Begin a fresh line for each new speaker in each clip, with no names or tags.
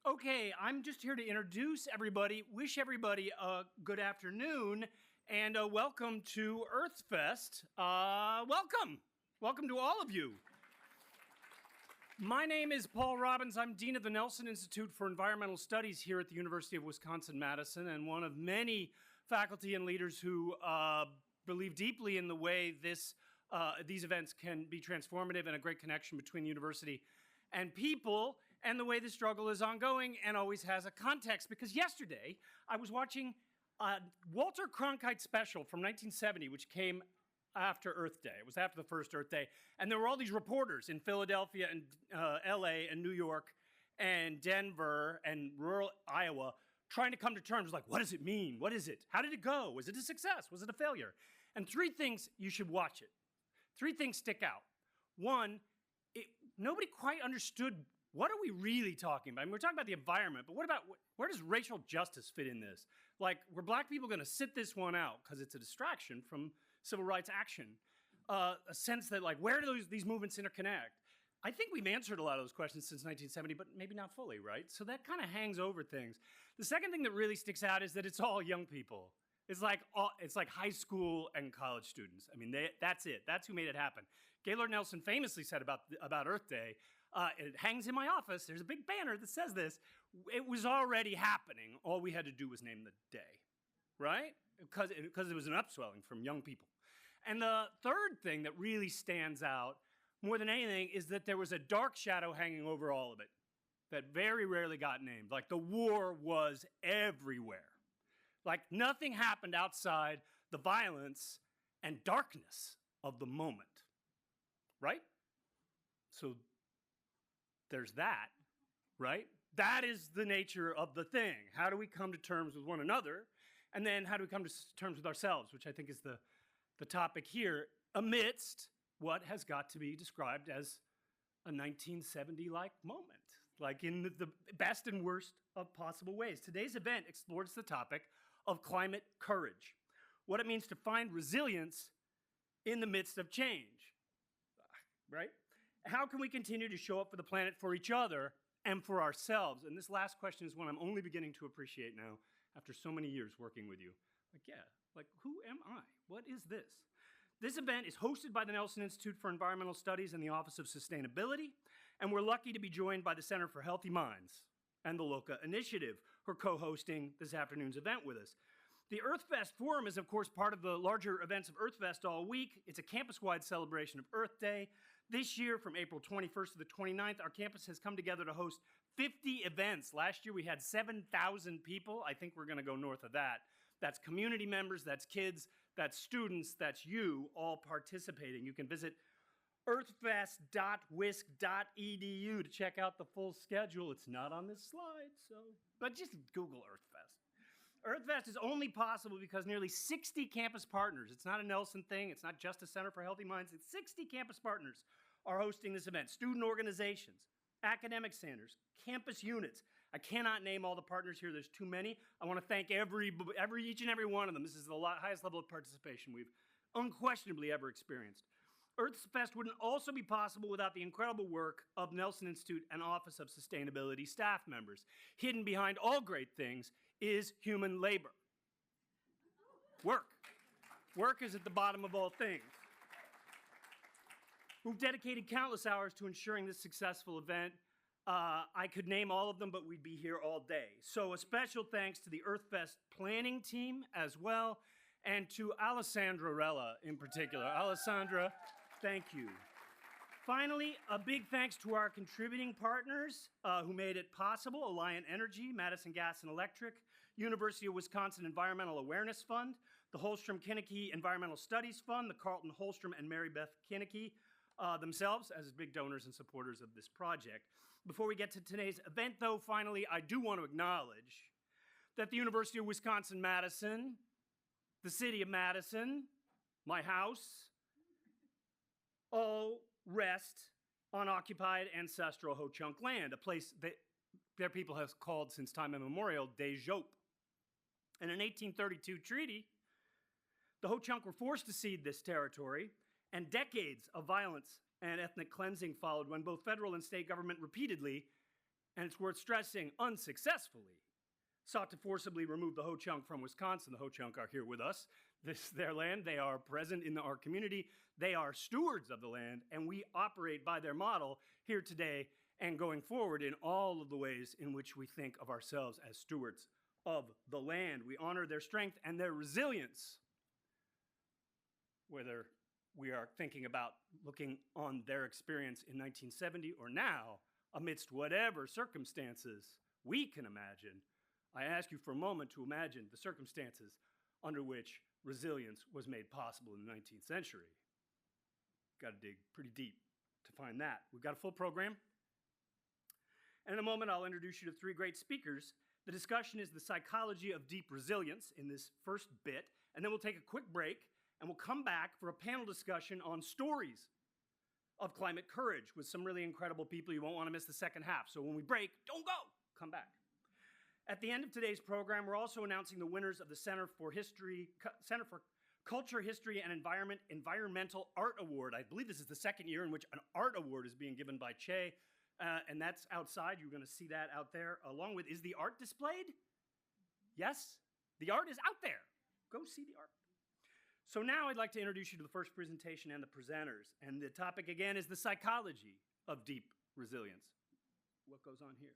Okay, I'm just here to introduce everybody, wish everybody a good afternoon, and welcome to EarthFest. Welcome to all of you. My name is Paul Robbins. I'm Dean of the Nelson Institute for Environmental Studies here at the University of Wisconsin-Madison, and one of many faculty and leaders who believe deeply in the way these events can be transformative and a great connection between the university and people, and the way the struggle is ongoing and always has a context. Because yesterday, I was watching a Walter Cronkite special from 1970, which came after Earth Day. It was after the first Earth Day. And there were all these reporters in Philadelphia and LA and New York and Denver and rural Iowa trying to come to terms like, what does it mean? What is it? How did it go? Was it a success? Was it a failure? And three things, you should watch it. Three things stick out. One, nobody quite understood, what are we really talking about? I mean, we're talking about the environment, but where does racial justice fit in this? Like, were black people gonna sit this one out because it's a distraction from civil rights action? A sense that, like, where do these movements interconnect? I think we've answered a lot of those questions since 1970, but maybe not fully, right? So that kind of hangs over things. The second thing that really sticks out is that it's all young people. It's like high school and college students. I mean, that's it. That's who made it happen. Gaylord Nelson famously said about Earth Day, it hangs in my office. There's a big banner that says this. It was already happening. All we had to do was name the day, right? Because it was an upswelling from young people. And the third thing that really stands out more than anything is that there was a dark shadow hanging over all of it that very rarely got named. Like, the war was everywhere. Like, nothing happened outside the violence and darkness of the moment, right? So there's that, right? That is the nature of the thing. How do we come to terms with one another? And then how do we come to terms with ourselves, which I think is the topic here, amidst what has got to be described as a 1970-like moment, like in the best and worst of possible ways. Today's event explores the topic of climate courage, what it means to find resilience in the midst of change, right? How can we continue to show up for the planet, for each other, and for ourselves? And this last question is one I'm only beginning to appreciate now after so many years working with you. Like, yeah, like, who am I? What is this? This event is hosted by the Nelson Institute for Environmental Studies and the Office of Sustainability, and we're lucky to be joined by the Center for Healthy Minds and the Loka Initiative, who are co-hosting this afternoon's event with us. The EarthFest Forum is, of course, part of the larger events of EarthFest all week. It's a campus-wide celebration of Earth Day. This year, from April 21st to the 29th, our campus has come together to host 50 events. Last year, we had 7,000 people. I think we're gonna go north of that. That's community members, that's kids, that's students, that's you all participating. You can visit earthfest.wisc.edu to check out the full schedule. It's not on this slide, but just Google EarthFest. EarthFest is only possible because nearly 60 campus partners, it's not a Nelson thing, it's not just a Center for Healthy Minds, it's 60 campus partners are hosting this event. Student organizations, academic centers, campus units. I cannot name all the partners here, there's too many. I want to thank each and every one of them. This is the highest level of participation we've unquestionably ever experienced. EarthFest wouldn't also be possible without the incredible work of Nelson Institute and Office of Sustainability staff members. Hidden behind all great things is human labor. Work. Work is at the bottom of all things. We've dedicated countless hours to ensuring this successful event. I could name all of them, but we'd be here all day. So a special thanks to the EarthFest planning team as well, and to Alessandra Rella in particular. Alessandra, thank you. Finally, a big thanks to our contributing partners who made it possible: Alliant Energy, Madison Gas and Electric, University of Wisconsin Environmental Awareness Fund, the Holstrom-Kinnecke Environmental Studies Fund, the Carlton Holstrom and Mary Beth Kinnecke themselves as big donors and supporters of this project. Before we get to today's event, though, finally, I do want to acknowledge that the University of Wisconsin-Madison, the city of Madison, my house, all rest on occupied ancestral Ho-Chunk land, a place that their people have called since time immemorial Des-Jope. In an 1832 treaty, the Ho-Chunk were forced to cede this territory, and decades of violence and ethnic cleansing followed when both federal and state government repeatedly and it's worth stressing, unsuccessfully, sought to forcibly remove the Ho-Chunk from Wisconsin. The Ho-Chunk are here with us. This is their land. They are present in our community. They are stewards of the land, and we operate by their model here today and going forward in all of the ways in which we think of ourselves as stewards of the land. We honor their strength and their resilience, whether we are thinking about looking on their experience in 1970 or now, amidst whatever circumstances we can imagine. I ask you for a moment to imagine the circumstances under which resilience was made possible in the 19th century. Got to dig pretty deep to find that. We've got a full program. And in a moment, I'll introduce you to three great speakers. The discussion is the psychology of deep resilience in this first bit, and then we'll take a quick break, and we'll come back for a panel discussion on stories of climate courage with some really incredible people. You won't want to miss the second half. So when we break, don't go. Come back. At the end of today's program, we're also announcing the winners of the Center for Culture, History, and Environmental Art Award. I believe this is the second year in which an art award is being given by Che, and that's outside. You're going to see that out there, along with, is the art displayed? Yes? The art is out there. Go see the art. So now I'd like to introduce you to the first presentation and the presenters. And the topic, again, is the psychology of deep resilience. What goes on here?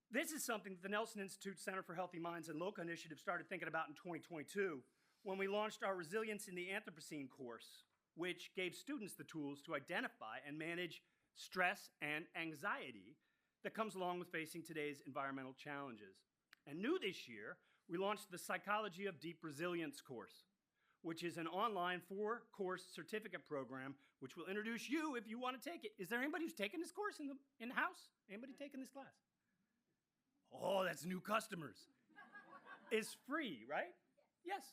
This is something that the Nelson Institute Center for Healthy Minds and Loka Initiative started thinking about in 2022 when we launched our Resilience in the Anthropocene course, which gave students the tools to identify and manage stress and anxiety that comes along with facing today's environmental challenges. And new this year, we launched the Psychology of Deep Resilience course, which is an online 4-course certificate program, which will introduce you if you want to take it. Is there anybody who's taken this course in the house? Anybody taking this class? Oh, that's new customers. It's free, right? Yes.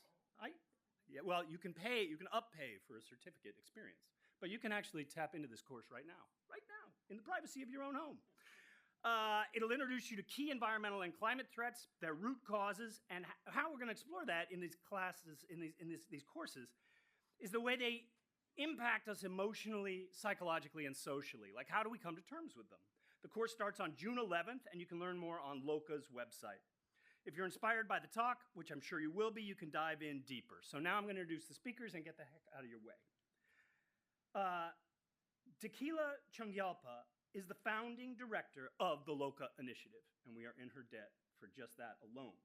Yeah, well, you can up-pay for a certificate experience, but you can actually tap into this course right now, in the privacy of your own home. It'll introduce you to key environmental and climate threats, their root causes, and how we're going to explore that in these classes, in these courses, is the way they impact us emotionally, psychologically, and socially. Like, how do we come to terms with them? The course starts on June 11th, and you can learn more on Loka's website. If you're inspired by the talk, which I'm sure you will be, you can dive in deeper. So now I'm going to introduce the speakers and get the heck out of your way. Dekila Chungyalpa is the founding director of the Loka Initiative, and we are in her debt for just that alone.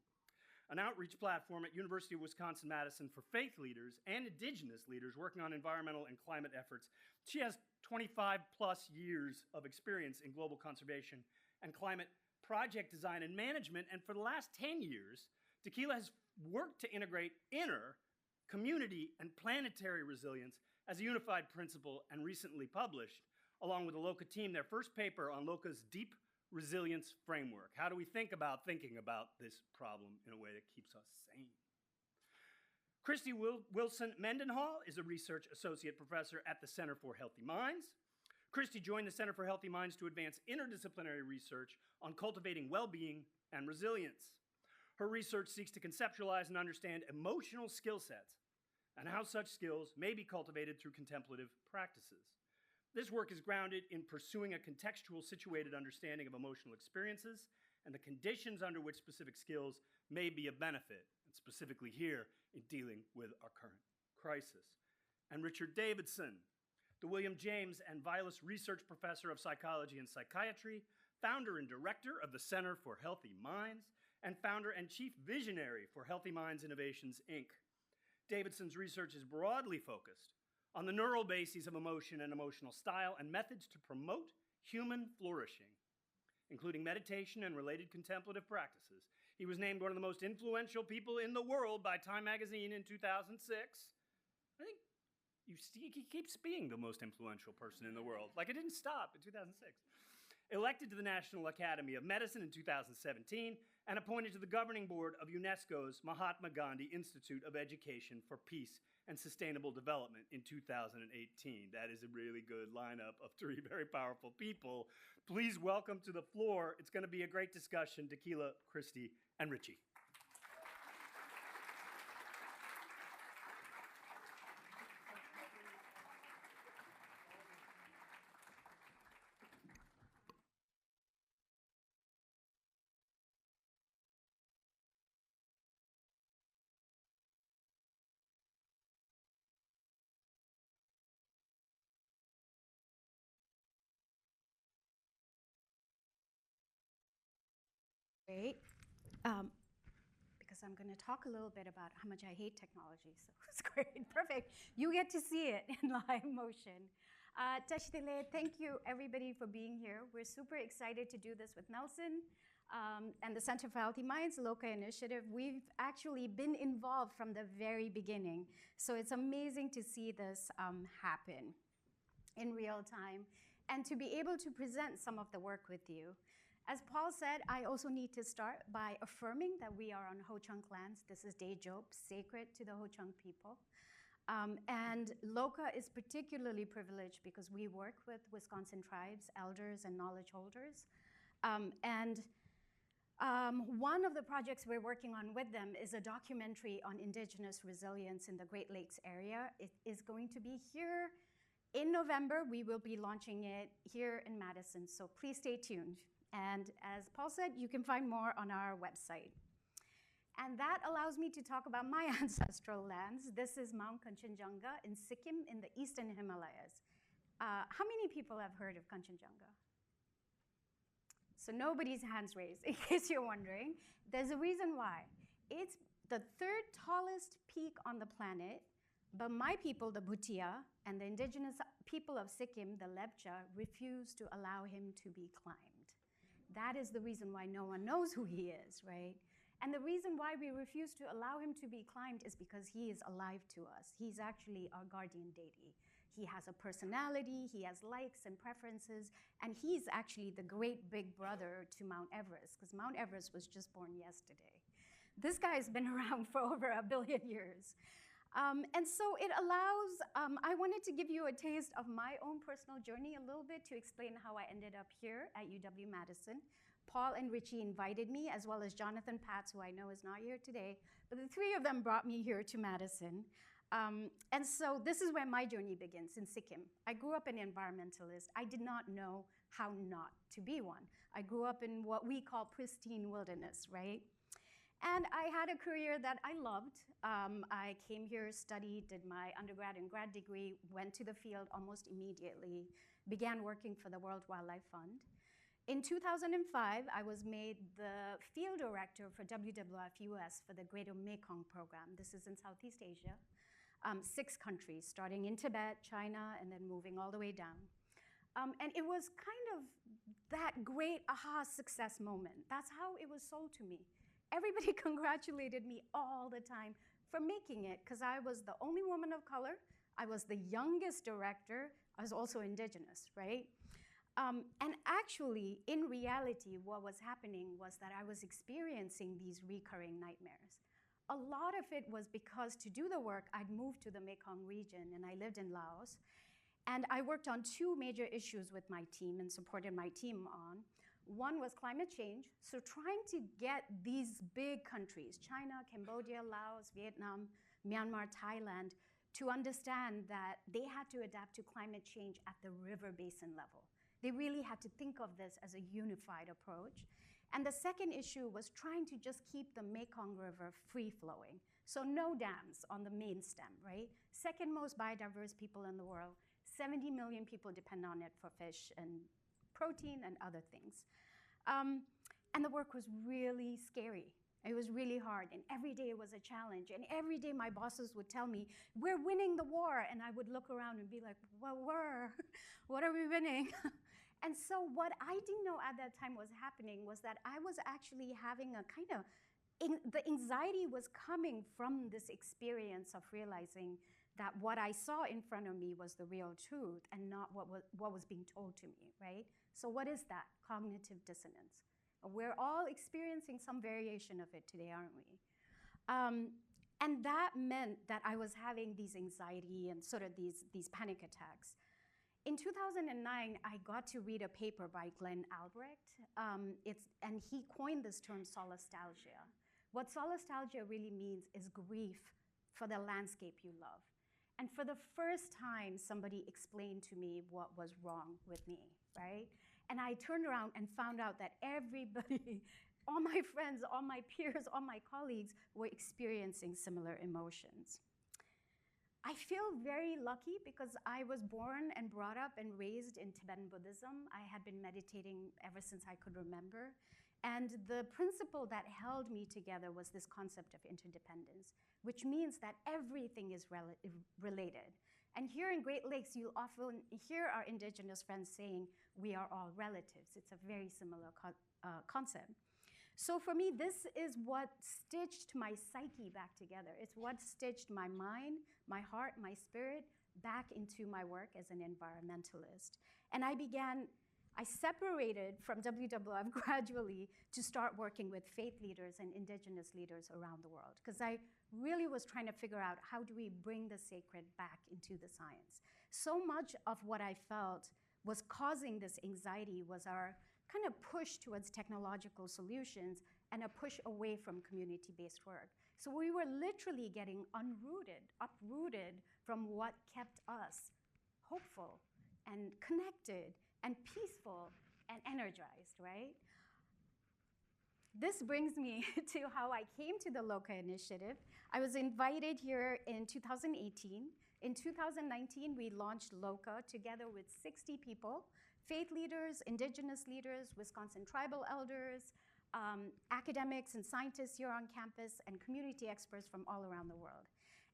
An outreach platform at University of Wisconsin-Madison for faith leaders and indigenous leaders working on environmental and climate efforts. She has 25 plus years of experience in global conservation and climate project design and management, and for the last 10 years, Dekila has worked to integrate inner, community, and planetary resilience as a unified principle and recently published, along with the Loka team, their first paper on Loka's deep resilience framework. How do we think about thinking about this problem in a way that keeps us sane? Christy Wilson-Mendenhall is a research associate professor at the Center for Healthy Minds. Christy joined the Center for Healthy Minds to advance interdisciplinary research on cultivating well-being and resilience. Her research seeks to conceptualize and understand emotional skill sets and how such skills may be cultivated through contemplative practices. This work is grounded in pursuing a contextual, situated understanding of emotional experiences and the conditions under which specific skills may be of benefit, and specifically here in dealing with our current crisis. And Richard Davidson, the William James and Vilas Research Professor of Psychology and Psychiatry, founder and director of the Center for Healthy Minds, and founder and chief visionary for Healthy Minds Innovations, Inc. Davidson's research is broadly focused on the neural bases of emotion and emotional style and methods to promote human flourishing, including meditation and related contemplative practices. He was named one of the most influential people in the world by Time magazine in 2006. I think he keeps being the most influential person in the world. Like, it didn't stop in 2006. Elected to the National Academy of Medicine in 2017 and appointed to the governing board of UNESCO's Mahatma Gandhi Institute of Education for Peace and Sustainable Development in 2018. That is a really good lineup of three very powerful people. Please welcome to the floor. It's going to be a great discussion, Dekila, Christy, and Richie.
Great. Because I'm going to talk a little bit about how much I hate technology. So it's great. Perfect. You get to see it in live motion. Tashdile, thank you everybody for being here. We're super excited to do this with Nelson and the Center for Healthy Minds, Loka initiative. We've actually been involved from the very beginning. So it's amazing to see this happen in real time and to be able to present some of the work with you. As Paul said, I also need to start by affirming that we are on Ho-Chunk lands. This is Daejeop, sacred to the Ho-Chunk people. And Loka is particularly privileged because we work with Wisconsin tribes, elders, and knowledge holders. One of the projects we're working on with them is a documentary on indigenous resilience in the Great Lakes area. It is going to be here in November. We will be launching it here in Madison, so please stay tuned. And as Paul said, you can find more on our website. And that allows me to talk about my ancestral lands. This is Mount Kanchenjunga in Sikkim in the eastern Himalayas. How many people have heard of Kanchenjunga? So nobody's hands raised, in case you're wondering. There's a reason why. It's the third tallest peak on the planet, but my people, the Bhutia, and the indigenous people of Sikkim, the Lepcha, refuse to allow him to be climbed. That is the reason why no one knows who he is, right? And the reason why we refuse to allow him to be climbed is because he is alive to us. He's actually our guardian deity. He has a personality, he has likes and preferences, and he's actually the great big brother to Mount Everest, because Mount Everest was just born yesterday. This guy's been around for over 1 billion years. And so it allows, I wanted to give you a taste of my own personal journey a little bit to explain how I ended up here at UW-Madison. Paul and Richie invited me, as well as Jonathan Patz, who I know is not here today, but the three of them brought me here to Madison. And so this is where my journey begins, in Sikkim. I grew up an environmentalist. I did not know how not to be one. I grew up in what we call pristine wilderness, right? And I had a career that I loved. I came here, studied, did my undergrad and grad degree, went to the field almost immediately, began working for the World Wildlife Fund. In 2005, I was made the field director for WWF US for the Greater Mekong program. This is in Southeast Asia, 6 countries, starting in Tibet, China, and then moving all the way down. And it was kind of that great aha success moment. That's how it was sold to me. Everybody congratulated me all the time for making it, because I was the only woman of color, I was the youngest director, I was also indigenous, right? And actually, in reality, what was happening was that I was experiencing these recurring nightmares. A lot of it was because to do the work, I'd moved to the Mekong region and I lived in Laos. And I worked on 2 major issues with my team and supported my team on. One was climate change, so trying to get these big countries, China, Cambodia, Laos, Vietnam, Myanmar, Thailand, to understand that they had to adapt to climate change at the river basin level. They really had to think of this as a unified approach. And the second issue was trying to just keep the Mekong River free-flowing. So no dams on the main stem, right? Second most biodiverse people in the world. 70 million people depend on it for fish and protein and other things. And the work was really scary. It was really hard, and every day it was a challenge. And every day my bosses would tell me, we're winning the war. And I would look around and be like, well, what are we winning? And so what I didn't know at that time was happening was that I was actually having a kind of, the anxiety was coming from this experience of realizing that what I saw in front of me was the real truth and not what was being told to me, right? So what is that? Cognitive dissonance. We're all experiencing some variation of it today, aren't we? And that meant that I was having these anxiety and sort of these panic attacks. In 2009, I got to read a paper by Glenn Albrecht, and he coined this term solastalgia. What solastalgia really means is grief for the landscape you love. And for the first time, somebody explained to me what was wrong with me, right? And I turned around and found out that everybody, all my friends, all my peers, all my colleagues were experiencing similar emotions. I feel very lucky because I was born and brought up and raised in Tibetan Buddhism. I had been meditating ever since I could remember. And the principle that held me together was this concept of interdependence, which means that everything is related. And here in Great Lakes, you'll often hear our indigenous friends saying, we are all relatives. It's a very similar concept. So for me, this is what stitched my psyche back together. It's what stitched my mind, my heart, my spirit back into my work as an environmentalist. And I separated from WWF gradually to start working with faith leaders and indigenous leaders around the world, because I really was trying to figure out how do we bring the sacred back into the science. So much of what I felt was causing this anxiety was our kind of push towards technological solutions and a push away from community-based work. So we were literally getting uprooted from what kept us hopeful and connected and peaceful and energized, right? This brings me to how I came to the Loka initiative. I was invited here in 2018. In 2019, we launched Loka together with 60 people, faith leaders, indigenous leaders, Wisconsin tribal elders, academics and scientists here on campus, and community experts from all around the world.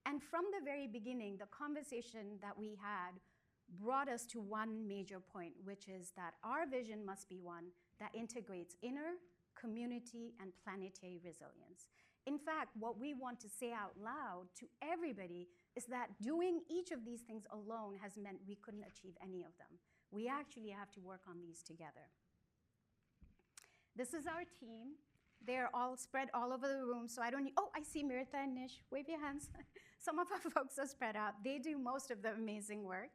And from the very beginning, the conversation that we had brought us to one major point, which is that our vision must be one that integrates inner, community, and planetary resilience. In fact, what we want to say out loud to everybody is that doing each of these things alone has meant we couldn't achieve any of them. We actually have to work on these together. This is our team. They're all spread all over the room, so I don't need, oh, I see Mirtha and Nish. Wave your hands. Some of our folks are spread out. They do most of the amazing work.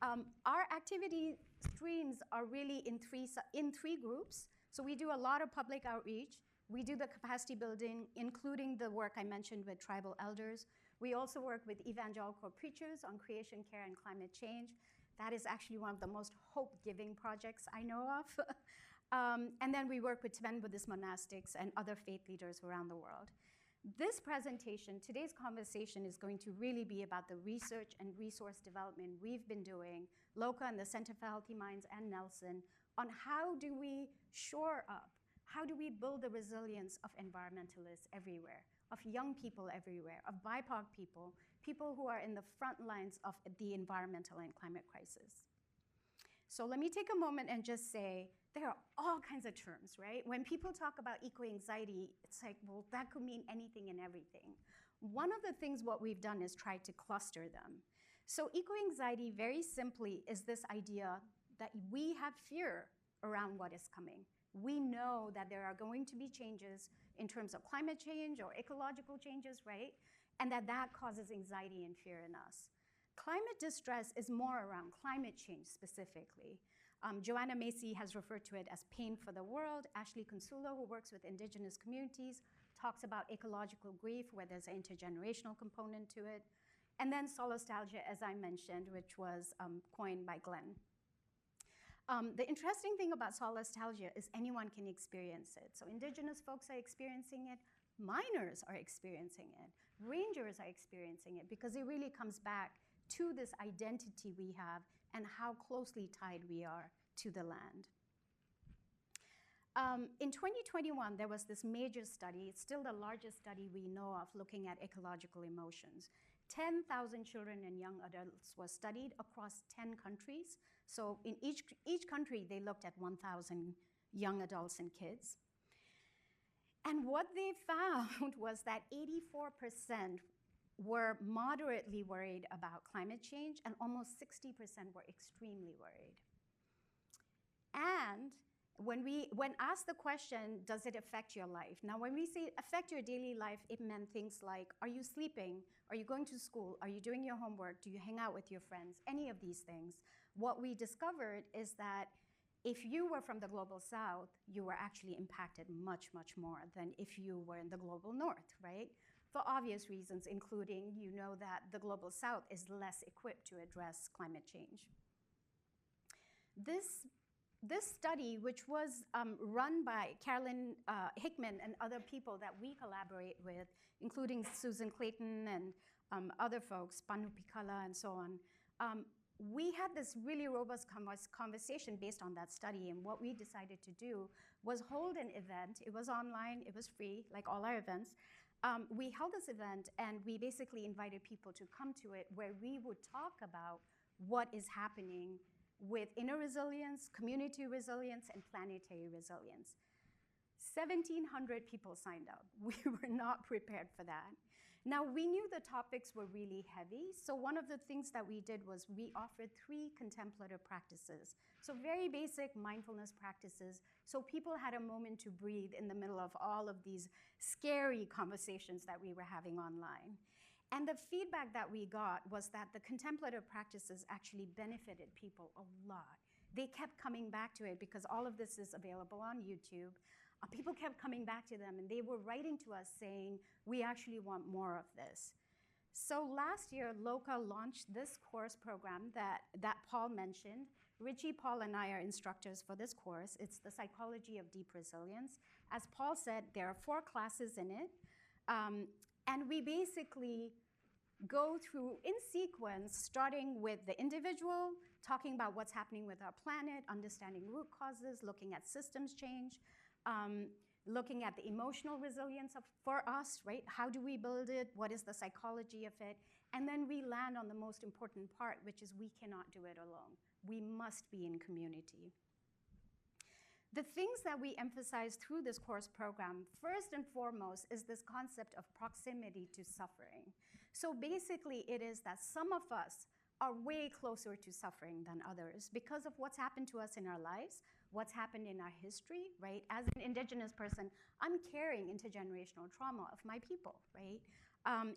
Our activity streams are really in three groups. So we do a lot of public outreach. We do the capacity building, including the work I mentioned with tribal elders. We also work with evangelical preachers on creation care and climate change. That is actually one of the most hope-giving projects I know of. And then we work with Tibetan Buddhist monastics and other faith leaders around the world. This presentation, today's conversation, is going to really be about the research and resource development we've been doing, Loka and the Center for Healthy Minds and Nelson, on how do we shore up, how do we build the resilience of environmentalists everywhere, of young people everywhere, of BIPOC people, people who are in the front lines of the environmental and climate crisis. So let me take a moment and just say, there are all kinds of terms, right? When people talk about eco-anxiety, it's like, well, that could mean anything and everything. One of the things what we've done is try to cluster them. So eco-anxiety, very simply, is this idea that we have fear around what is coming. We know that there are going to be changes in terms of climate change or ecological changes, right? And that causes anxiety and fear in us. Climate distress is more around climate change specifically. Joanna Macy has referred to it as pain for the world. Ashley Consulo, who works with indigenous communities, talks about ecological grief, where there's an intergenerational component to it. And then solastalgia, as I mentioned, which was coined by Glenn. The interesting thing about solastalgia is anyone can experience it. So indigenous folks are experiencing it, miners are experiencing it, rangers are experiencing it, because it really comes back to this identity we have and how closely tied we are to the land. In 2021, there was this major study. It's still the largest study we know of looking at ecological emotions. 10,000 children and young adults were studied across 10 countries. So in each country, they looked at 1,000 young adults and kids. And what they found was that 84% were moderately worried about climate change, and almost 60% were extremely worried. And when asked the question, does it affect your life? Now, when we say affect your daily life, it meant things like, are you sleeping? Are you going to school? Are you doing your homework? Do you hang out with your friends? Any of these things. What we discovered is that if you were from the global south, you were actually impacted much, much more than if you were in the global north, right? For obvious reasons, including you know that the global south is less equipped to address climate change. This study, which was run by Carolyn Hickman and other people that we collaborate with, including Susan Clayton and other folks, Panu Pikala and so on, we had this really robust conversation based on that study, and what we decided to do was hold an event. It was online, it was free, like all our events. We held this event, and we basically invited people to come to it, where we would talk about what is happening with inner resilience, community resilience, and planetary resilience. 1,700 people signed up. We were not prepared for that. Now, we knew the topics were really heavy, so one of the things that we did was we offered 3 contemplative practices. So very basic mindfulness practices, so people had a moment to breathe in the middle of all of these scary conversations that we were having online. And the feedback that we got was that the contemplative practices actually benefited people a lot. They kept coming back to it because all of this is available on YouTube. People kept coming back to them, and they were writing to us saying, we actually want more of this. So last year, Loka launched this course program that Paul mentioned. Richie, Paul, and I are instructors for this course. It's the Psychology of Deep Resilience. As Paul said, there are 4 classes in it. And we basically go through in sequence, starting with the individual, talking about what's happening with our planet, understanding root causes, looking at systems change, looking at the emotional resilience for us, right? How do we build it? What is the psychology of it? And then we land on the most important part, which is we cannot do it alone. We must be in community. The things that we emphasize through this course program, first and foremost, is this concept of proximity to suffering. So basically, it is that some of us are way closer to suffering than others because of what's happened to us in our lives, what's happened in our history, right? As an Indigenous person, I'm carrying intergenerational trauma of my people, right?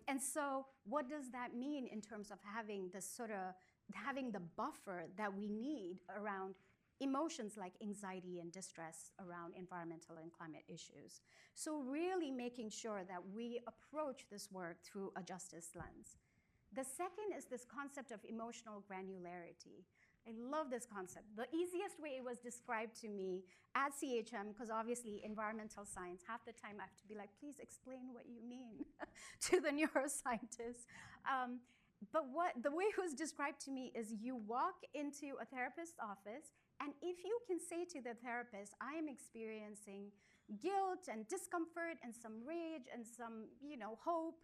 And so what does that mean in terms of having this sort of, having the buffer that we need around emotions like anxiety and distress around environmental and climate issues? So really making sure that we approach this work through a justice lens. The second is this concept of emotional granularity. I love this concept. The easiest way it was described to me at CHM, because obviously environmental science, half the time I have to be like, please explain what you mean to the neuroscientists. But the way it was described to me is you walk into a therapist's office, and if you can say to the therapist, I am experiencing guilt and discomfort and some rage and some, hope,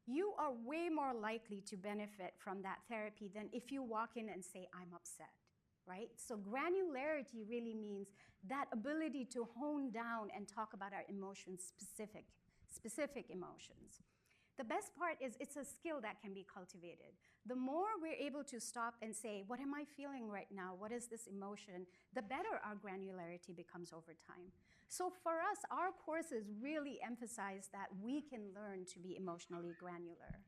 you are way more likely to benefit from that therapy than if you walk in and say, I'm upset, right? So granularity really means that ability to hone down and talk about our emotions, specific emotions. The best part is it's a skill that can be cultivated. The more we're able to stop and say, what am I feeling right now? What is this emotion? The better our granularity becomes over time. So for us, our courses really emphasize that we can learn to be emotionally granular,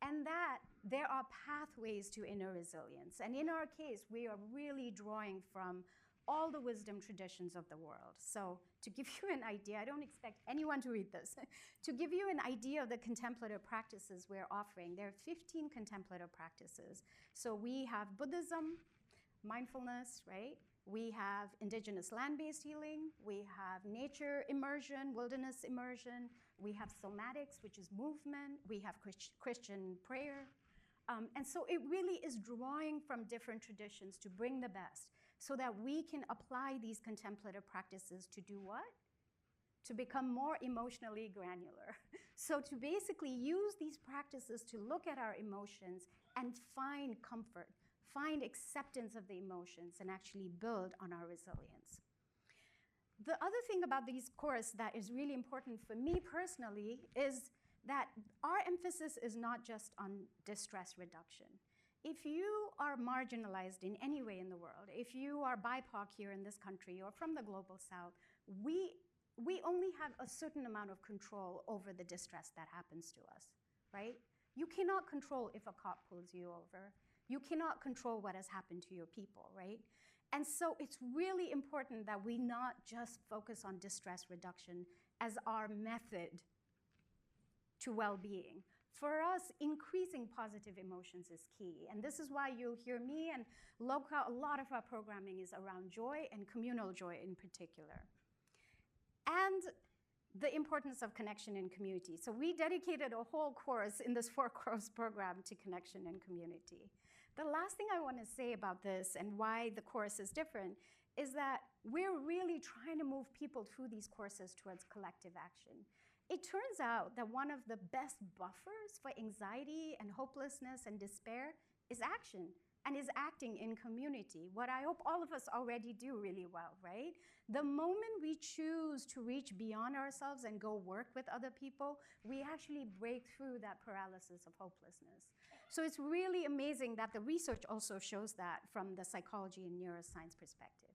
and that there are pathways to inner resilience. And in our case, we are really drawing from all the wisdom traditions of the world. So to give you an idea, I don't expect anyone to read this. To give you an idea of the contemplative practices we're offering, there are 15 contemplative practices. So we have Buddhism, mindfulness, right? We have indigenous land-based healing. We have nature immersion, wilderness immersion. We have somatics, which is movement. We have Christian prayer. And so it really is drawing from different traditions to bring the best so that we can apply these contemplative practices to do what? To become more emotionally granular. So to basically use these practices to look at our emotions and find comfort, find acceptance of the emotions, and actually build on our resilience. The other thing about these courses that is really important for me personally is that our emphasis is not just on distress reduction. If you are marginalized in any way in the world, if you are BIPOC here in this country or from the global south, we only have a certain amount of control over the distress that happens to us, right? You cannot control if a cop pulls you over. You cannot control what has happened to your people, right? And so it's really important that we not just focus on distress reduction as our method to well-being. For us, increasing positive emotions is key. And this is why you'll hear me and Loka, a lot of our programming is around joy and communal joy in particular. And the importance of connection and community. So we dedicated a whole course in this 4-course program to connection and community. The last thing I want to say about this and why the course is different is that we're really trying to move people through these courses towards collective action. It turns out that one of the best buffers for anxiety and hopelessness and despair is action, and is acting in community, what I hope all of us already do really well, right? The moment we choose to reach beyond ourselves and go work with other people, we actually break through that paralysis of hopelessness. So it's really amazing that the research also shows that from the psychology and neuroscience perspective.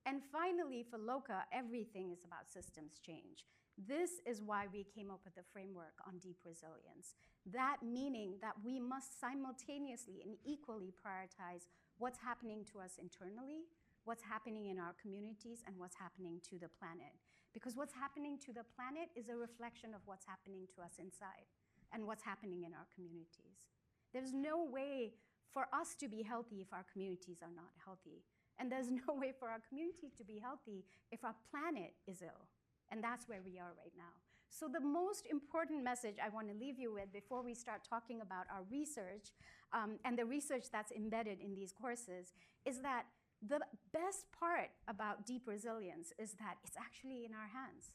And finally, for Loka, everything is about systems change. This is why we came up with the framework on deep resilience. That meaning that we must simultaneously and equally prioritize what's happening to us internally, what's happening in our communities, and what's happening to the planet. Because what's happening to the planet is a reflection of what's happening to us inside and what's happening in our communities. There's no way for us to be healthy if our communities are not healthy. And there's no way for our communities to be healthy if our planet is ill. And that's where we are right now. So the most important message I want to leave you with before we start talking about our research and the research that's embedded in these courses is that the best part about deep resilience is that it's actually in our hands.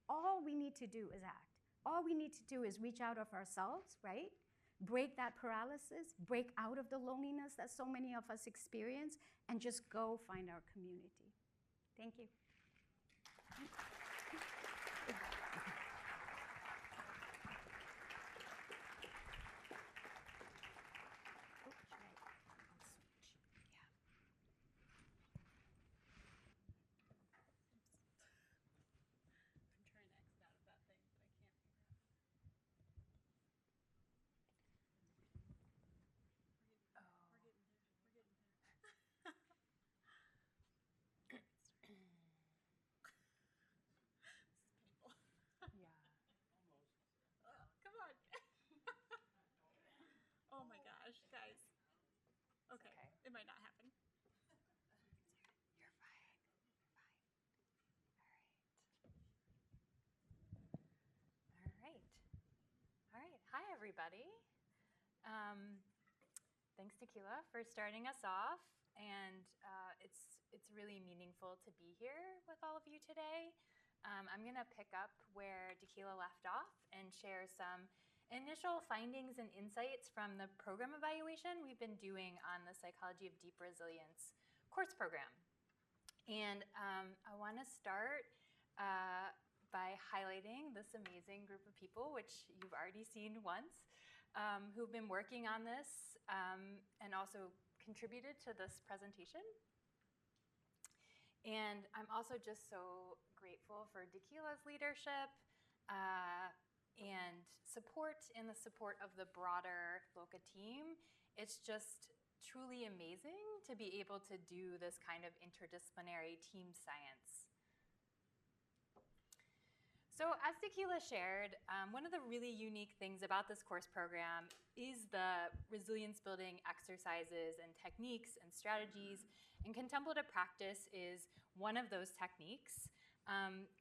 All we need to do is act. All we need to do is reach out of ourselves, right? Break that paralysis, break out of the loneliness that so many of us experience, and just go find our community. Thank you.
Oh my gosh, guys. Okay, it might not happen.
You're fine. All right. All right. Hi, everybody. Thanks, Dekila, for starting us off. And it's really meaningful to be here with all of you today. I'm going to pick up where Dekila left off and share some initial findings and insights from the program evaluation we've been doing on the Psychology of Deep Resilience course program. And I want to start by highlighting this amazing group of people, which you've already seen once, who've been working on this and also contributed to this presentation. And I'm also just so grateful for Dekila's leadership and support in the support of the broader Loka team. It's just truly amazing to be able to do this kind of interdisciplinary team science. So as Dekila shared, one of the really unique things about this course program is the resilience building exercises and techniques and strategies, and contemplative practice is one of those techniques.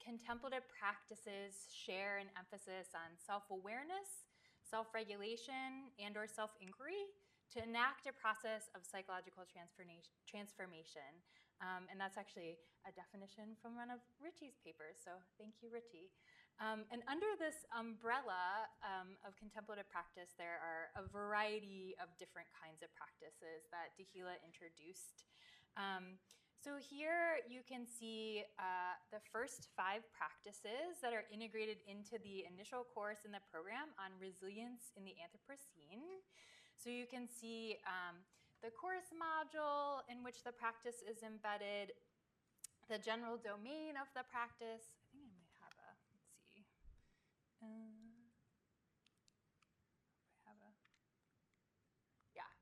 Contemplative practices share an emphasis on self-awareness, self-regulation, and/or self-inquiry to enact a process of psychological transformation. And that's actually a definition from one of Richie's papers, so thank you, Richie. And under this umbrella of contemplative practice, there are a variety of different kinds of practices that Dekila introduced. So here you can see the first 5 practices that are integrated into the initial course in the program on resilience in the Anthropocene. So you can see the course module in which the practice is embedded, the general domain of the practice. I think I might have a, let's see.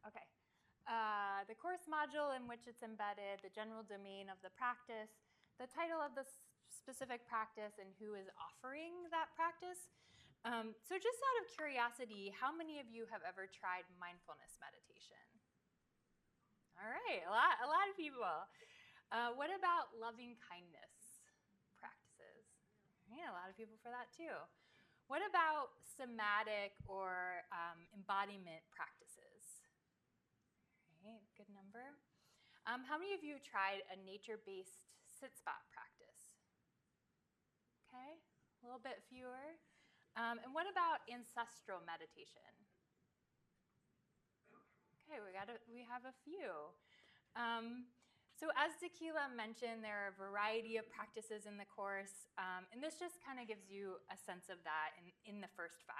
Okay. The course module in which it's embedded, the general domain of the practice, the title of the specific practice, and who is offering that practice. So just out of curiosity, how many of you have ever tried mindfulness meditation? All right, a lot of people. What about loving kindness practices? Yeah, a lot of people for that too. What about somatic or embodiment practices? right? Good number. How many of you tried a nature-based sit spot practice? Okay, a little bit fewer. And what about ancestral meditation? Okay, we have a few. So as Dekila mentioned, there are a variety of practices in the course, and this just kind of gives you a sense of that in the first 5.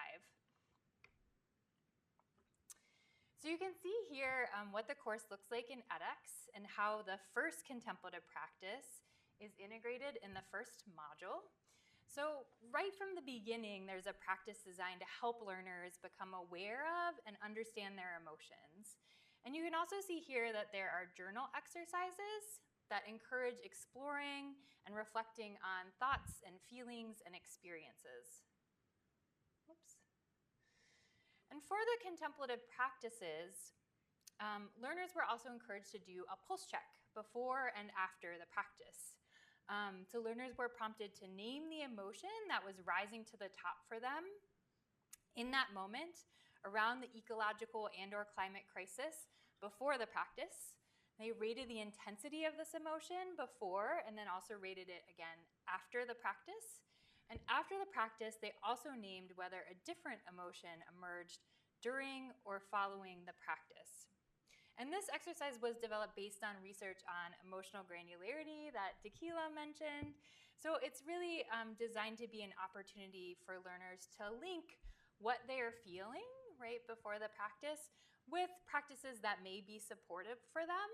So you can see here what the course looks like in edX and how the first contemplative practice is integrated in the first module. So right from the beginning, there's a practice designed to help learners become aware of and understand their emotions. And you can also see here that there are journal exercises that encourage exploring and reflecting on thoughts and feelings and experiences. Oops. And for the contemplative practices, learners were also encouraged to do a pulse check before and after the practice. So learners were prompted to name the emotion that was rising to the top for them in that moment around the ecological and/or climate crisis before the practice. They rated the intensity of this emotion before and then also rated it again after the practice. And after the practice, they also named whether a different emotion emerged during or following the practice. And this exercise was developed based on research on emotional granularity that Dekila mentioned. So it's really designed to be an opportunity for learners to link what they are feeling right before the practice with practices that may be supportive for them,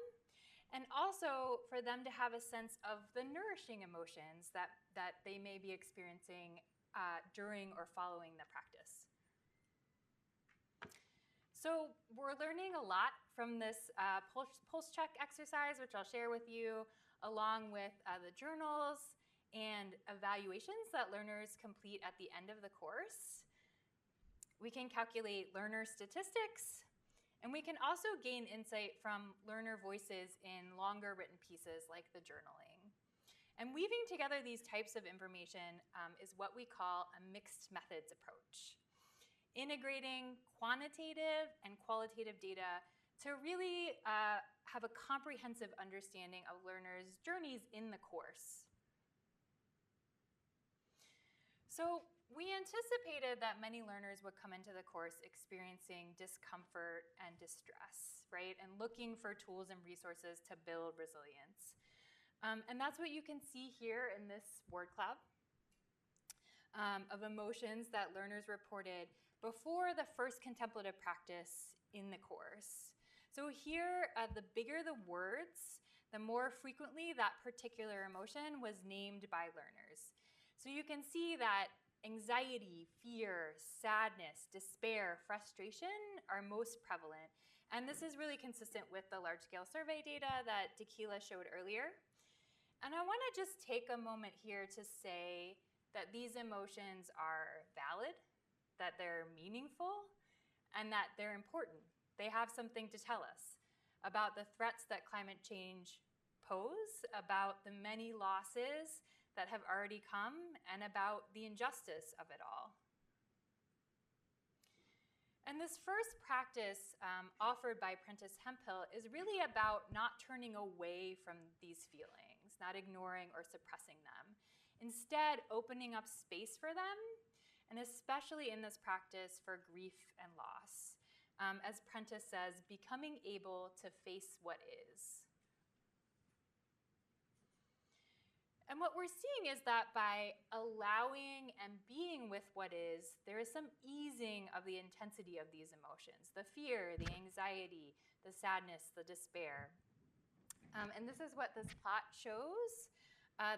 and also for them to have a sense of the nourishing emotions that they may be experiencing during or following the practice. So we're learning a lot from this pulse check exercise, which I'll share with you, along with the journals and evaluations that learners complete at the end of the course. We can calculate learner statistics, and we can also gain insight from learner voices in longer written pieces like the journaling. And weaving together these types of information is what we call a mixed methods approach, integrating quantitative and qualitative data to really have a comprehensive understanding of learners' journeys in the course. So we anticipated that many learners would come into the course experiencing discomfort and distress, right? And looking for tools and resources to build resilience. And that's what you can see here in this word cloud of emotions that learners reported before the first contemplative practice in the course. So here, the bigger the words, the more frequently that particular emotion was named by learners. So you can see that anxiety, fear, sadness, despair, frustration are most prevalent. And this is really consistent with the large-scale survey data that Dekila showed earlier. And I want to just take a moment here to say that these emotions are valid, that they're meaningful, and that they're important. They have something to tell us about the threats that climate change pose, about the many losses that have already come, and about the injustice of it all. And this first practice offered by Prentice Hemphill is really about not turning away from these feelings, not ignoring or suppressing them. Instead, opening up space for them, and especially in this practice for grief and loss. As Prentice says, becoming able to face what is. And what we're seeing is that by allowing and being with what is, there is some easing of the intensity of these emotions, the fear, the anxiety, the sadness, the despair. And this is what this plot shows,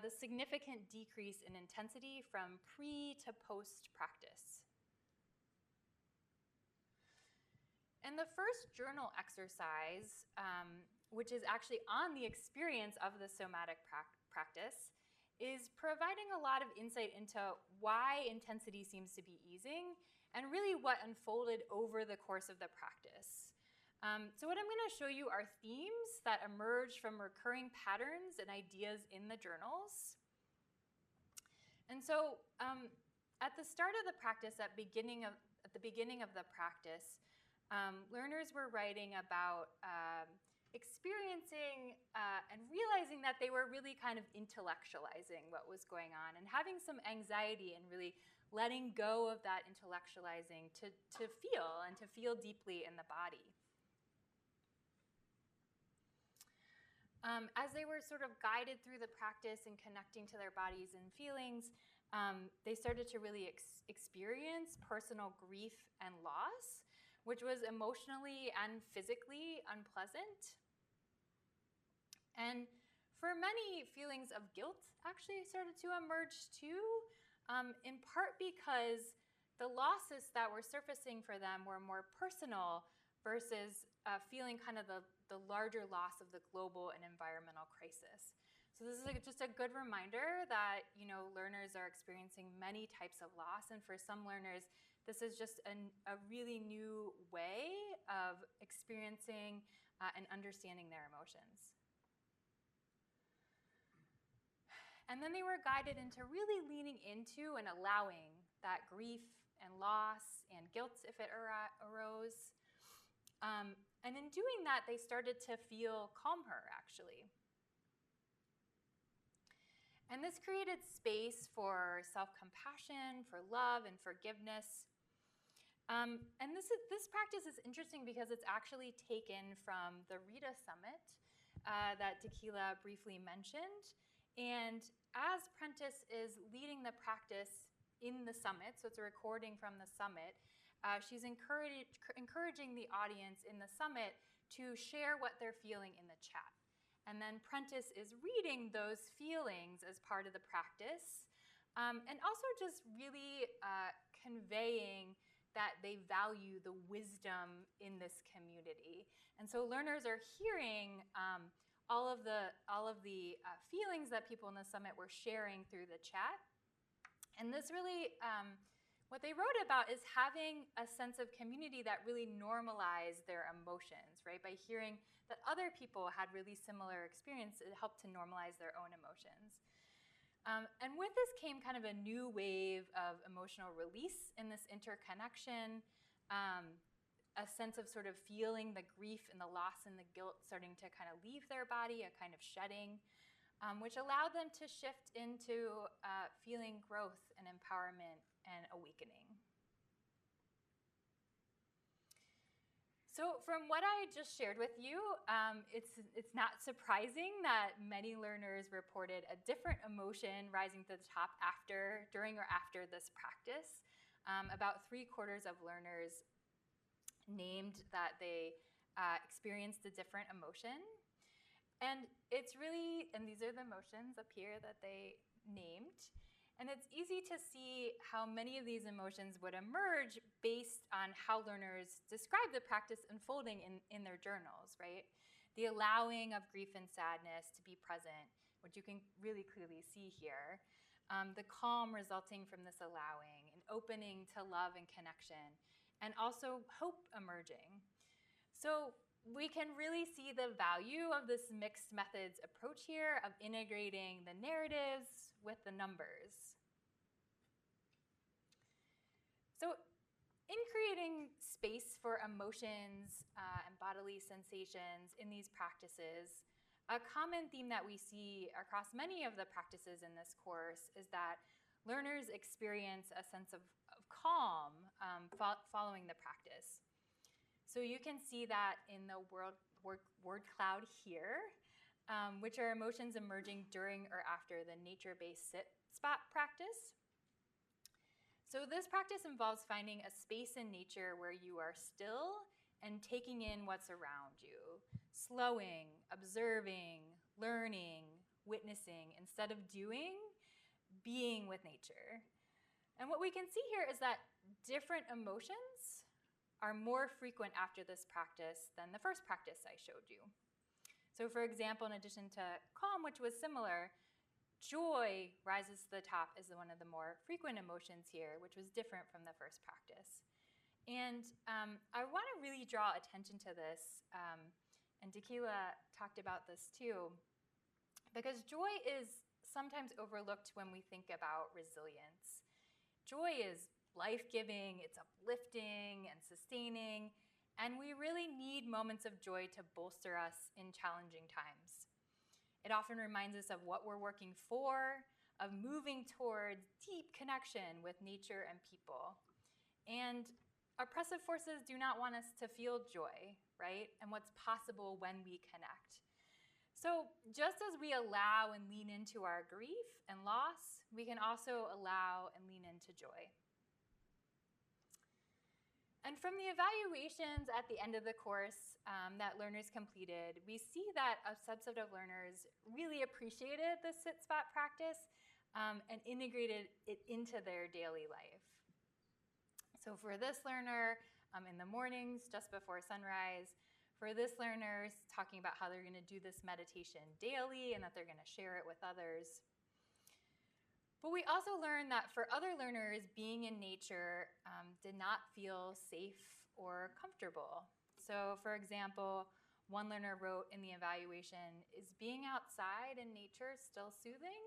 the significant decrease in intensity from pre to post practice. And the first journal exercise, which is actually on the experience of the somatic practice, is providing a lot of insight into why intensity seems to be easing and really what unfolded over the course of the practice. So what I'm going to show you are themes that emerge from recurring patterns and ideas in the journals. And so at the start of the practice, at the beginning of the practice, learners were writing about experiencing and realizing that they were really kind of intellectualizing what was going on and having some anxiety and really letting go of that intellectualizing to feel and to feel deeply in the body. As they were sort of guided through the practice and connecting to their bodies and feelings, they started to really experience personal grief and loss, which was emotionally and physically unpleasant. And for many, feelings of guilt actually started to emerge too, in part because the losses that were surfacing for them were more personal versus feeling kind of the larger loss of the global and environmental crisis. So this is just a good reminder that, you know, learners are experiencing many types of loss, and for some learners, this is just a really new way of experiencing and understanding their emotions. And then they were guided into really leaning into and allowing that grief and loss and guilt if it arose. And in doing that, they started to feel calmer, actually. And this created space for self-compassion, for love, and forgiveness. And this practice is interesting because it's actually taken from the Rita Summit that Dekila briefly mentioned. And as Prentice is leading the practice in the summit, so it's a recording from the summit, she's encouraging the audience in the summit to share what they're feeling in the chat. And then Prentice is reading those feelings as part of the practice, and also just really conveying that they value the wisdom in this community. And so learners are hearing all of the feelings that people in the summit were sharing through the chat. And this really, what they wrote about is having a sense of community that really normalized their emotions, right? By hearing that other people had really similar experience, it helped to normalize their own emotions. And with this came kind of a new wave of emotional release in this interconnection, a sense of sort of feeling the grief and the loss and the guilt starting to kind of leave their body, a kind of shedding, which allowed them to shift into feeling growth and empowerment and awakening. So from what I just shared with you, it's not surprising that many learners reported a different emotion rising to the top during or after this practice. About 3/4 of learners named that they experienced a different emotion. And it's really, and these are the emotions up here that they named. And it's easy to see how many of these emotions would emerge based on how learners describe the practice unfolding in their journals, right? The allowing of grief and sadness to be present, which you can really clearly see here. The calm resulting from this allowing, an opening to love and connection, and also hope emerging. So we can really see the value of this mixed methods approach here of integrating the narratives with the numbers. So in creating space for emotions and bodily sensations in these practices, a common theme that we see across many of the practices in this course is that learners experience a sense of calm following the practice. So you can see that in the word cloud here, which are emotions emerging during or after the nature-based sit spot practice. So this practice involves finding a space in nature where you are still and taking in what's around you, slowing, observing, learning, witnessing, instead of doing, being with nature. And what we can see here is that different emotions are more frequent after this practice than the first practice I showed you. So for example, in addition to calm, which was similar, joy rises to the top as one of the more frequent emotions here, which was different from the first practice. And I want to really draw attention to this, and Dekila talked about this too, because joy is sometimes overlooked when we think about resilience. Joy is life-giving, it's uplifting and sustaining, And we really need moments of joy to bolster us in challenging times. It often reminds us of what we're working for, of moving towards deep connection with nature and people. And oppressive forces do not want us to feel joy, right? And what's possible when we connect. So just as we allow and lean into our grief and loss, we can also allow and lean into joy. And from the evaluations at the end of the course that learners completed, we see that a subset of learners really appreciated the sit-spot practice and integrated it into their daily life. So for this learner, in the mornings, just before sunrise, for this learner, talking about how they're going to do this meditation daily and that they're going to share it with others. But we also learned that for other learners, being in nature did not feel safe or comfortable. So for example, one learner wrote in the evaluation, "Is being outside in nature still soothing?"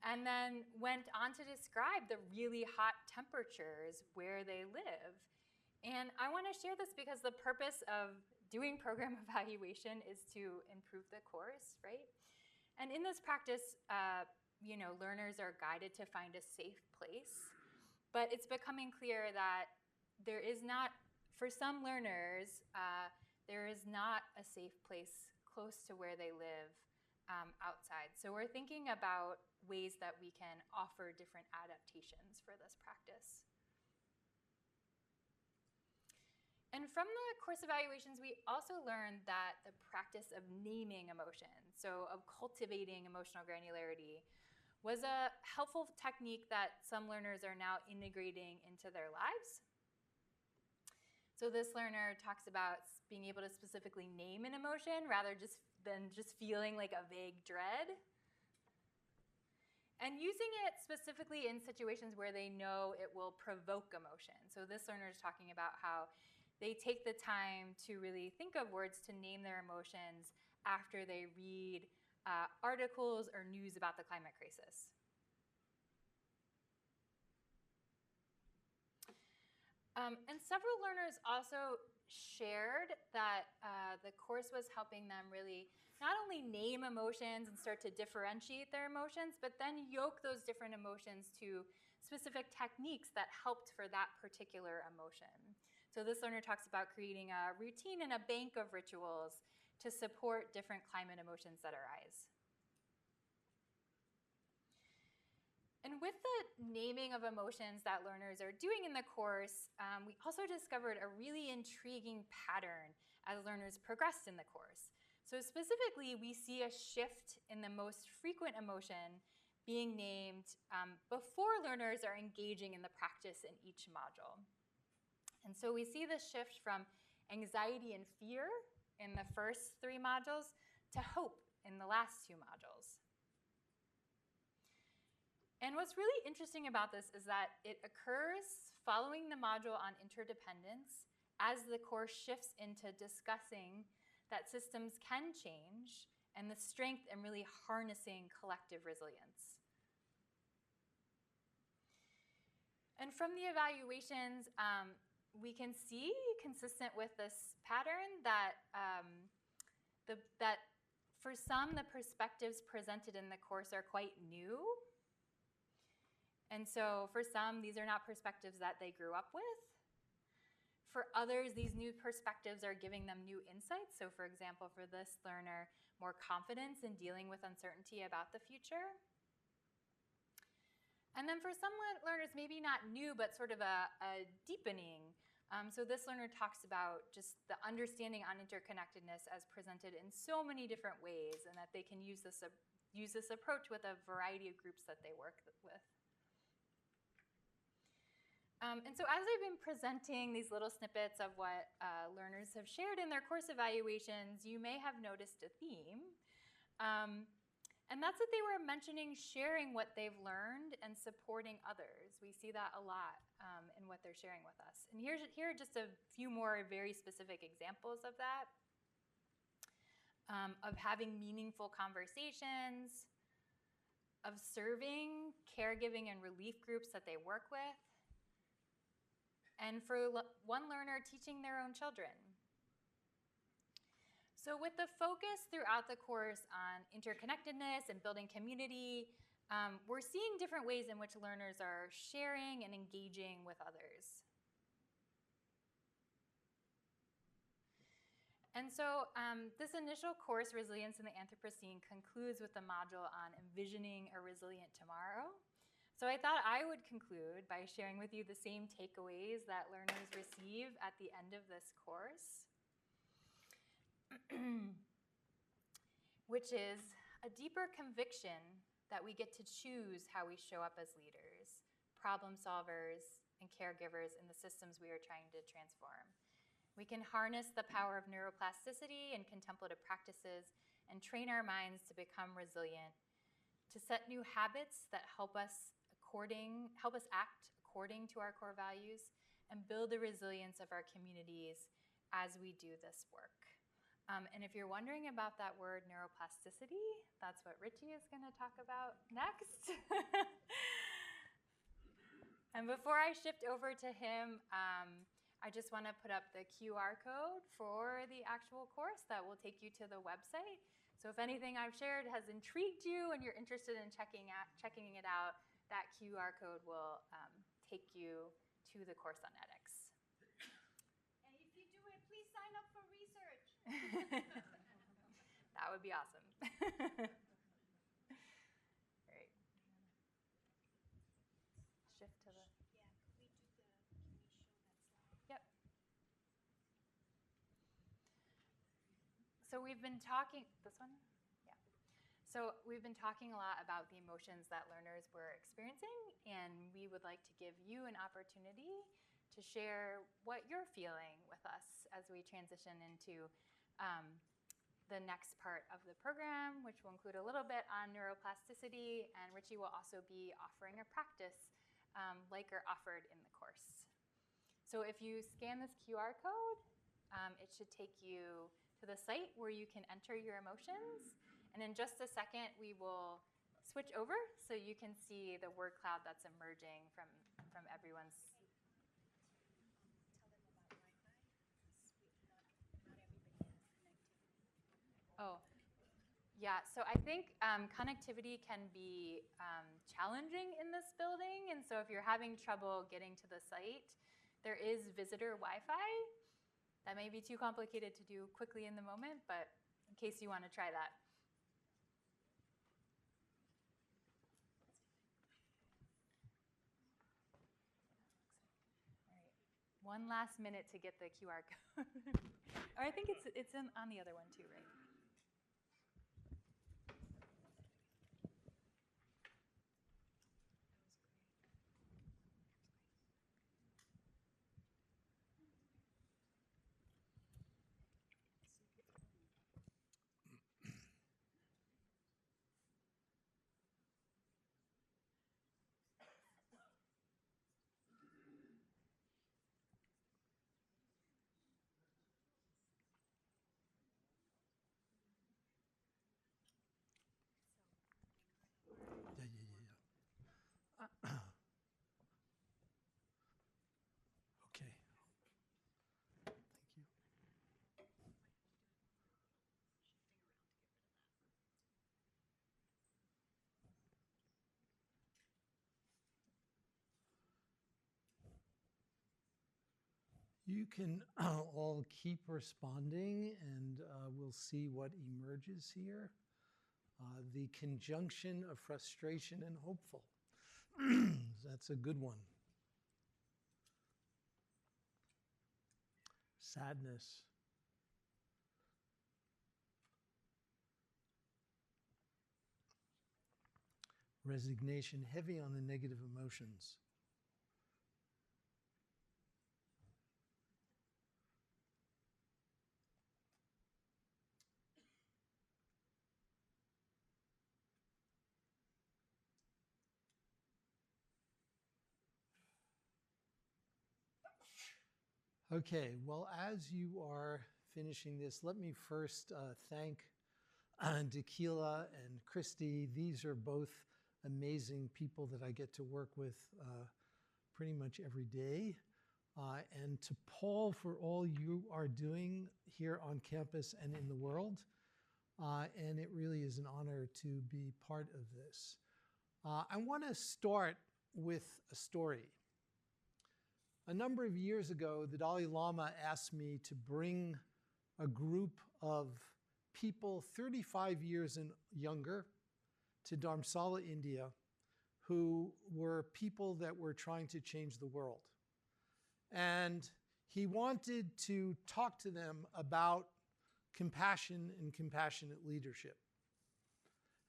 And then went on to describe the really hot temperatures where they live. And I want to share this because the purpose of doing program evaluation is to improve the course, right? And in this practice, learners are guided to find a safe place, but it's becoming clear that there is not, for some learners, there is not a safe place close to where they live outside. So we're thinking about ways that we can offer different adaptations for this practice. And from the course evaluations, we also learned that the practice of naming emotions, so of cultivating emotional granularity, was a helpful technique that some learners are now integrating into their lives. So this learner talks about being able to specifically name an emotion rather than just feeling like a vague dread. And using it specifically in situations where they know it will provoke emotion. So this learner is talking about how they take the time to really think of words to name their emotions after they read articles or news about the climate crisis. And several learners also shared that the course was helping them really not only name emotions and start to differentiate their emotions, but then yoke those different emotions to specific techniques that helped for that particular emotion. So this learner talks about creating a routine and a bank of rituals to support different climate emotions that arise. And with the naming of emotions that learners are doing in the course, we also discovered a really intriguing pattern as learners progressed in the course. So specifically, we see a shift in the most frequent emotion being named before learners are engaging in the practice in each module. And so we see this shift from anxiety and fear in the first 3 modules to hope in the last 2 modules. And what's really interesting about this is that it occurs following the module on interdependence as the course shifts into discussing that systems can change and the strength in really harnessing collective resilience. And from the evaluations, we can see, consistent with this pattern, that that for some, the perspectives presented in the course are quite new. And so for some, these are not perspectives that they grew up with. For others, these new perspectives are giving them new insights. So for example, for this learner, more confidence in dealing with uncertainty about the future. And then for some learners, maybe not new, but sort of a deepening. So this learner talks about just the understanding on interconnectedness as presented in so many different ways, and that they can use this approach with a variety of groups that they work with. And so as I've been presenting these little snippets of what learners have shared in their course evaluations, you may have noticed a theme. And that's that they were mentioning sharing what they've learned and supporting others. We see that a lot in what they're sharing with us. And here are just a few more very specific examples of that, of having meaningful conversations, of serving caregiving and relief groups that they work with, and for one learner teaching their own children. So with the focus throughout the course on interconnectedness and building community, we're seeing different ways in which learners are sharing and engaging with others. And so this initial course, Resilience in the Anthropocene, concludes with the module on envisioning a resilient tomorrow. So I thought I would conclude by sharing with you the same takeaways that learners receive at the end of this course, which is a deeper conviction that we get to choose how we show up as leaders, problem solvers, and caregivers in the systems we are trying to transform. We can harness the power of neuroplasticity and contemplative practices and train our minds to become resilient, to set new habits that help us act according to our core values, and build the resilience of our communities as we do this work. And if you're wondering about that word neuroplasticity, that's what Richie is going to talk about next. And before I shift over to him, I just want to put up the QR code for the actual course that will take you to the website. So if anything I've shared has intrigued you and you're interested in checking it out, that QR code will take you to the course on ethics.
And if you do it, please sign up for research.
That would be awesome. Great. Shift to the...
Yeah, can we show that slide?
Yep. So we've been talking, this one? Yeah. So we've been talking a lot about the emotions that learners were experiencing, and we would like to give you an opportunity to share what you're feeling with us as we transition into the next part of the program, which will include a little bit on neuroplasticity, and Richie will also be offering a practice like are offered in the course. So if you scan this QR code, it should take you to the site where you can enter your emotions. And in just a second, we will switch over so you can see the word cloud that's emerging from everyone's. Oh, yeah. So I think connectivity can be challenging in this building. And so if you're having trouble getting to the site, there is visitor Wi-Fi. That may be too complicated to do quickly in the moment, but in case you want to try that. All right. One last minute to get the QR code. Or I think it's on the other one too, right?
Okay. Thank you. You can all keep responding, and we'll see what emerges here. The conjunction of frustration and hopeful. That's a good one. Sadness. Resignation, heavy on the negative emotions. Okay, well, as you are finishing this, let me first thank Dekila and Christy. These are both amazing people that I get to work with pretty much every day. and to Paul for all you are doing here on campus and in the world. And it really is an honor to be part of this. I want to start with a story. A number of years ago, the Dalai Lama asked me to bring a group of people 35 years and younger to Dharamsala, India, who were people that were trying to change the world. And he wanted to talk to them about compassion and compassionate leadership.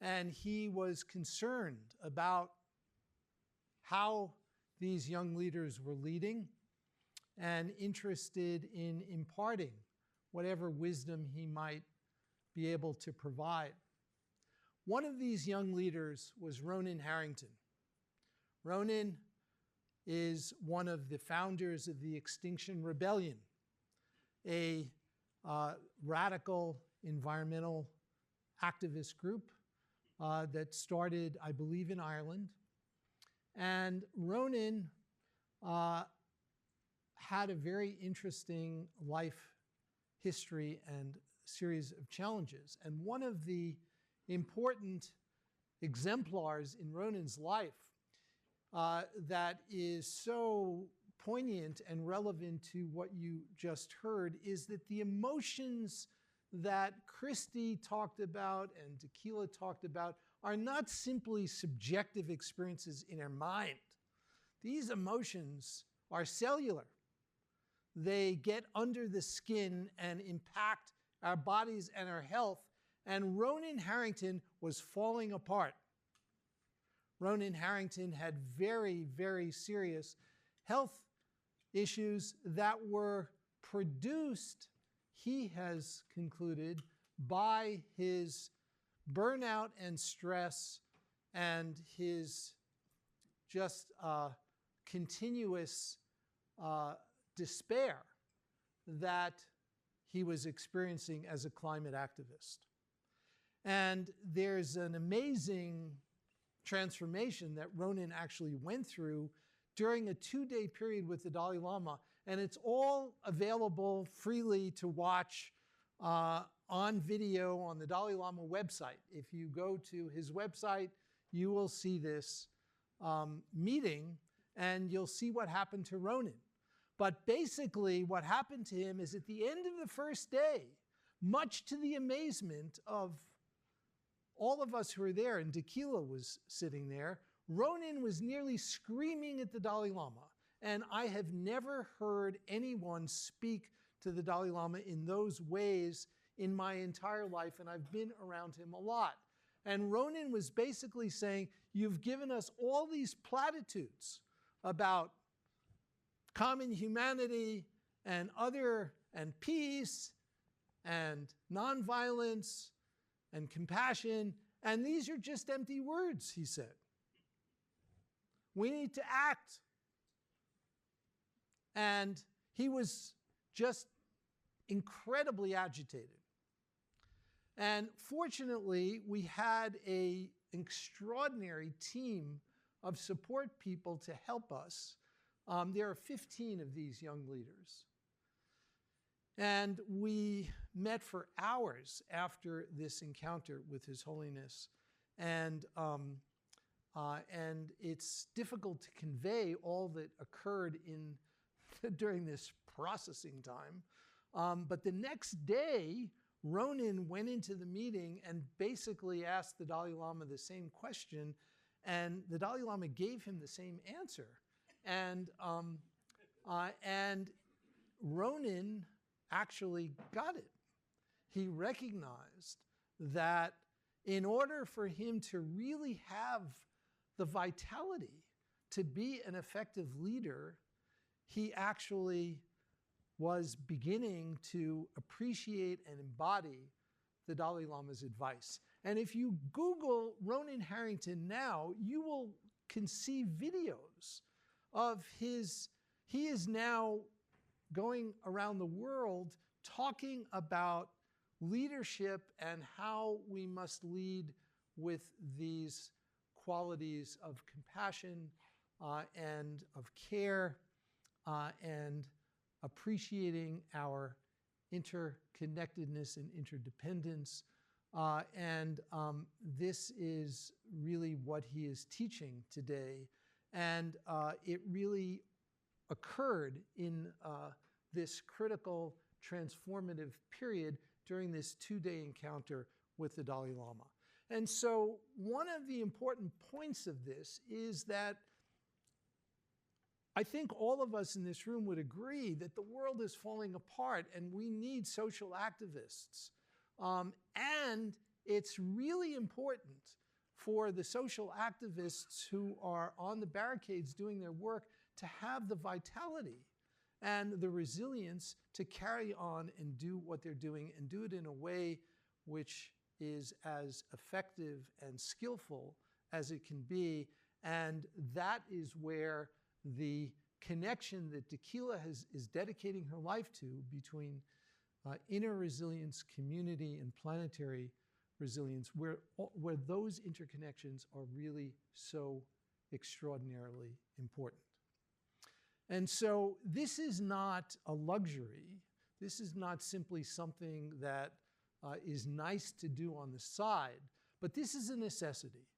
And he was concerned about how these young leaders were leading and interested in imparting whatever wisdom he might be able to provide. One of these young leaders was Ronan Harrington. Ronan is one of the founders of the Extinction Rebellion, a radical environmental activist group that started, I believe, in Ireland. And Ronan had a very interesting life history and series of challenges. And one of the important exemplars in Ronan's life that is so poignant and relevant to what you just heard is that the emotions that Christy talked about and Dekila talked about are not simply subjective experiences in our mind. These emotions are cellular. They get under the skin and impact our bodies and our health. And Ronan Harrington was falling apart. Ronan Harrington had very, very serious health issues that were produced, he has concluded, by his burnout and stress and his just continuous despair that he was experiencing as a climate activist. And there's an amazing transformation that Ronan actually went through during a 2-day period with the Dalai Lama. And it's all available freely to watch on video on the Dalai Lama website. If you go to his website, you will see this meeting and you'll see what happened to Ronan. But basically what happened to him is at the end of the first day, much to the amazement of all of us who were there, and Dekila was sitting there, Ronan was nearly screaming at the Dalai Lama. And I have never heard anyone speak to the Dalai Lama in those ways in my entire life, and I've been around him a lot. And Ronan was basically saying, you've given us all these platitudes about common humanity and peace and nonviolence and compassion, and these are just empty words, he said. We need to act. And he was just incredibly agitated. And fortunately, we had an extraordinary team of support people to help us. There are 15 of these young leaders. And we met for hours after this encounter with His Holiness. And it's difficult to convey all that occurred during this processing time. But the next day, Ronan went into the meeting and basically asked the Dalai Lama the same question, and the Dalai Lama gave him the same answer. And Ronan actually got it. He recognized that in order for him to really have the vitality to be an effective leader, he actually was beginning to appreciate and embody the Dalai Lama's advice. And if you Google Ronan Harrington now, you can see videos of he is now going around the world talking about leadership and how we must lead with these qualities of compassion and of care and appreciating our interconnectedness and interdependence. And this is really what he is teaching today. And it really occurred in this critical transformative period during this two-day encounter with the Dalai Lama. And so one of the important points of this is that I think all of us in this room would agree that the world is falling apart and we need social activists. And it's really important for the social activists who are on the barricades doing their work to have the vitality and the resilience to carry on and do what they're doing and do it in a way which is as effective and skillful as it can be. And that is where the connection that Dekila is dedicating her life to between inner resilience, community, and planetary resilience, where those interconnections are really so extraordinarily important. And so this is not a luxury. This is not simply something that is nice to do on the side, but this is a necessity.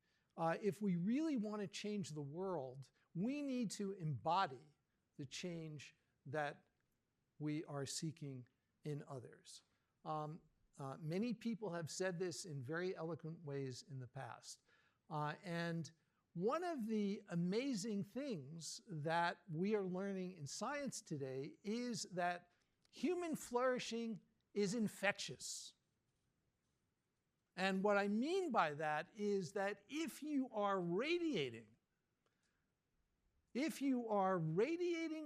If we really want to change the world, we need to embody the change that we are seeking in others. Many people have said this in very eloquent ways in the past. And one of the amazing things that we are learning in science today is that human flourishing is infectious. And what I mean by that is that if you are radiating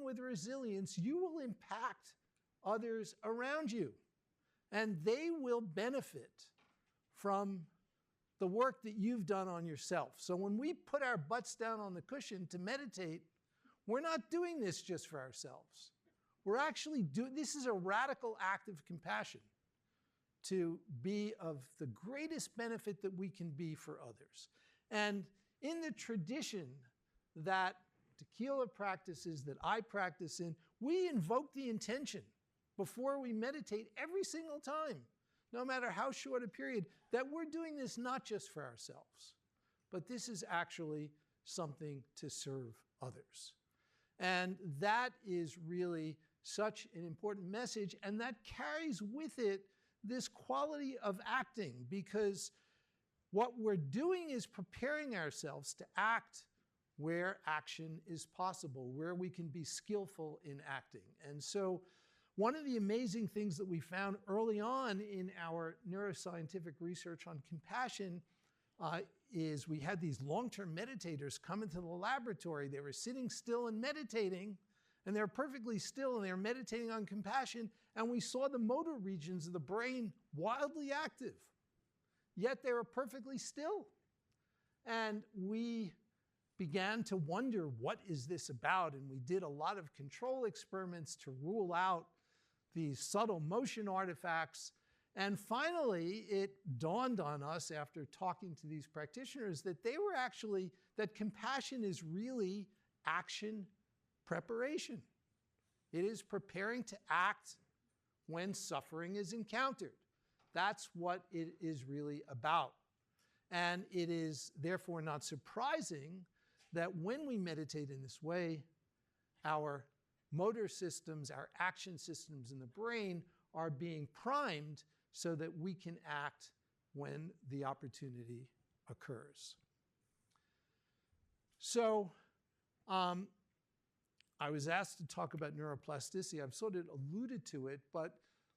with resilience, you will impact others around you. And they will benefit from the work that you've done on yourself. So when we put our butts down on the cushion to meditate, we're not doing this just for ourselves. We're actually doing, this is a radical act of compassion to be of the greatest benefit that we can be for others. And in the tradition that Dekila practices, that I practice in, we invoke the intention before we meditate every single time, no matter how short a period, that we're doing this not just for ourselves, but this is actually something to serve others. And that is really such an important message, and that carries with it this quality of acting, because what we're doing is preparing ourselves to act where action is possible, where we can be skillful in acting. And so one of the amazing things that we found early on in our neuroscientific research on compassion is we had these long-term meditators come into the laboratory. They were sitting still and meditating, and they were perfectly still, and they were meditating on compassion, and we saw the motor regions of the brain wildly active, yet they were perfectly still. And we began to wonder, what is this about? And we did a lot of control experiments to rule out these subtle motion artifacts. And finally, it dawned on us after talking to these practitioners that they were actually, that compassion is really action preparation. It is preparing to act when suffering is encountered. That's what it is really about. And it is therefore not surprising that when we meditate in this way, our motor systems, our action systems in the brain are being primed so that we can act when the opportunity occurs. So I was asked to talk about neuroplasticity. I've sort of alluded to it, but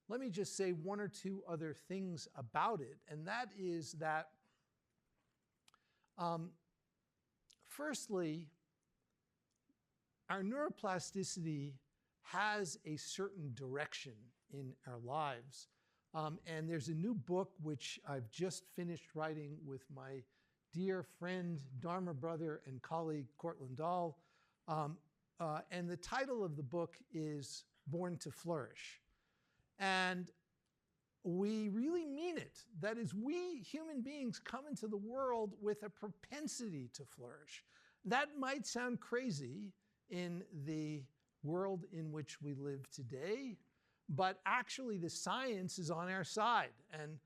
let me just say one or two other things about it. And that is that, firstly, our neuroplasticity has a certain direction in our lives. And there's a new book which I've just finished writing with my dear friend, Dharma brother, and colleague, Cortland Dahl. And the title of the book is Born to Flourish. And we really mean it. That is, we human beings come into the world with a propensity to flourish. That might sound crazy in the world in which we live today, but actually the science is on our side. And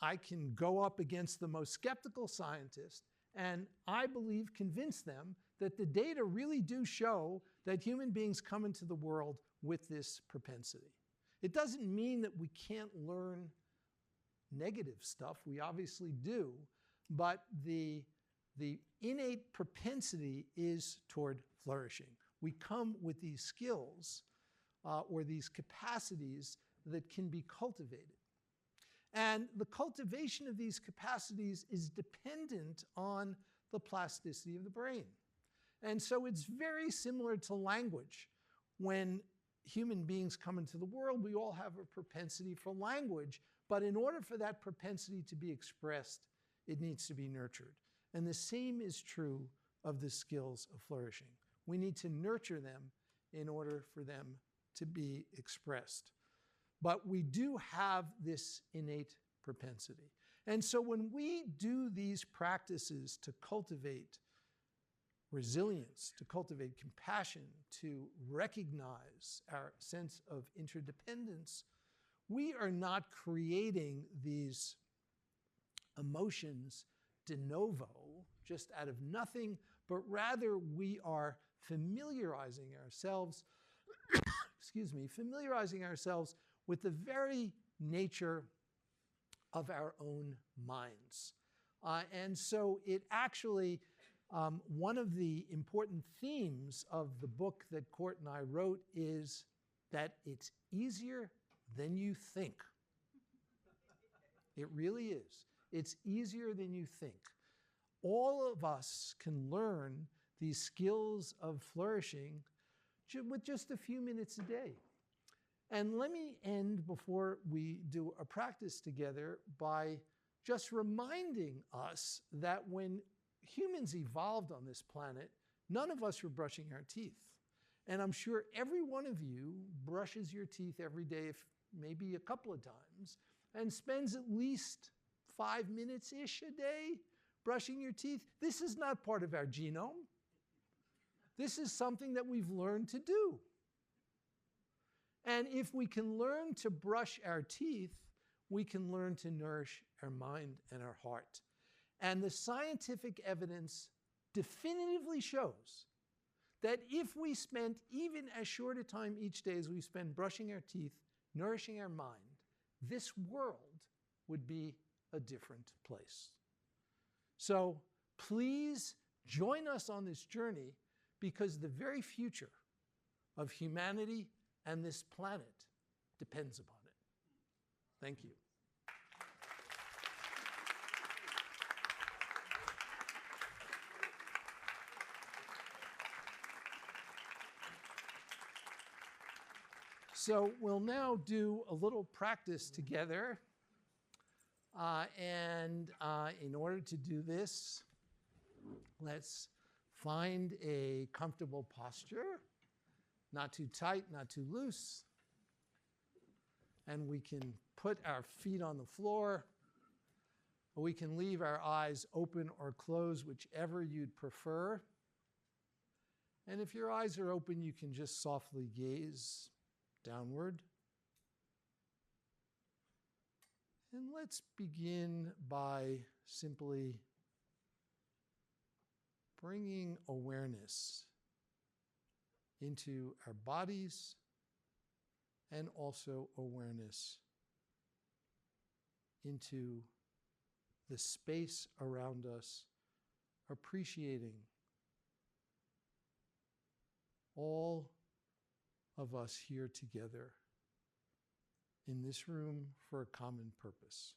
I can go up against the most skeptical scientist, and I believe, convince them that the data really do show that human beings come into the world with this propensity. It doesn't mean that we can't learn negative stuff. We obviously do, but the innate propensity is toward flourishing. We come with these skills or these capacities that can be cultivated. And the cultivation of these capacities is dependent on the plasticity of the brain. And so it's very similar to language. When human beings come into the world, we all have a propensity for language, but in order for that propensity to be expressed, it needs to be nurtured. And the same is true of the skills of flourishing. We need to nurture them in order for them to be expressed. But we do have this innate propensity. And so when we do these practices to cultivate resilience, to cultivate compassion, to recognize our sense of interdependence, we are not creating these emotions de novo, just out of nothing, but rather we are familiarizing ourselves, familiarizing ourselves with the very nature of our own minds. And so it actually, one of the important themes of the book that Court and I wrote is that it's easier than you think. It really is. It's easier than you think. All of us can learn these skills of flourishing with just a few minutes a day. And let me end before we do a practice together by just reminding us that when humans evolved on this planet, none of us were brushing our teeth. And I'm sure every one of you brushes your teeth every day, if maybe a couple of times, and spends at least 5 minutes-ish a day brushing your teeth. This is not part of our genome. This is something that we've learned to do. And if we can learn to brush our teeth, we can learn to nourish our mind and our heart. And the scientific evidence definitively shows that if we spent even as short a time each day as we spend brushing our teeth, nourishing our mind, this world would be a different place. So please join us on this journey, because the very future of humanity and this planet depends upon it. Thank you. So we'll now do a little practice together. In order to do this, let's find a comfortable posture, not too tight, not too loose. And we can put our feet on the floor, or we can leave our eyes open or closed, whichever you'd prefer. And if your eyes are open, you can just softly gaze downward. And let's begin by simply bringing awareness into our bodies and also awareness into the space around us, appreciating all of us here together in this room for a common purpose.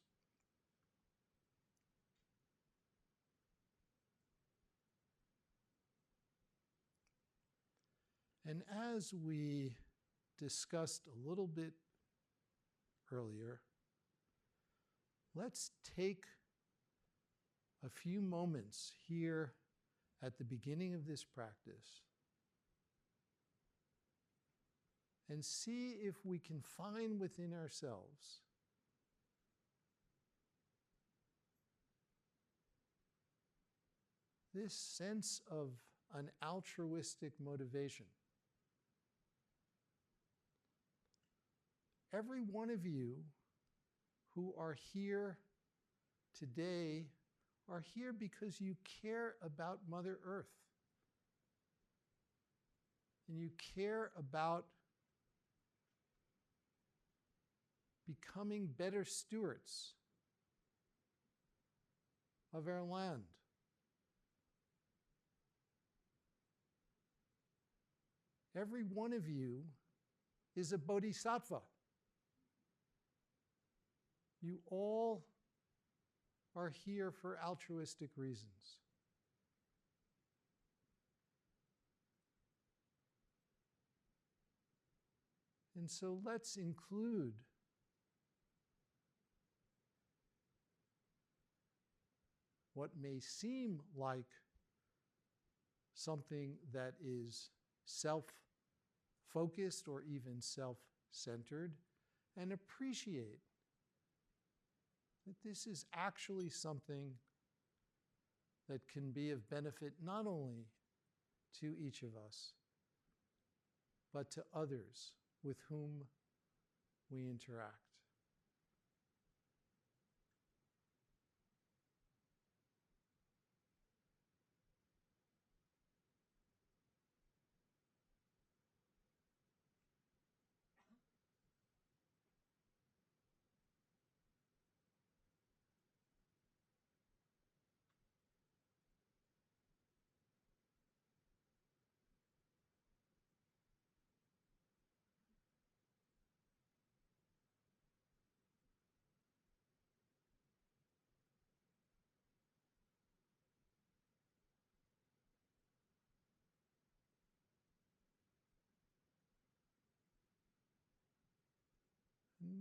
And as we discussed a little bit earlier, let's take a few moments here at the beginning of this practice and see if we can find within ourselves this sense of an altruistic motivation every one of you who are here today are here because you care about Mother Earth. And you care about becoming better stewards of our land. Every one of you is a bodhisattva. You all are here for altruistic reasons. And so let's include what may seem like something that is self-focused or even self-centered, and appreciate that this is actually something that can be of benefit not only to each of us, but to others with whom we interact.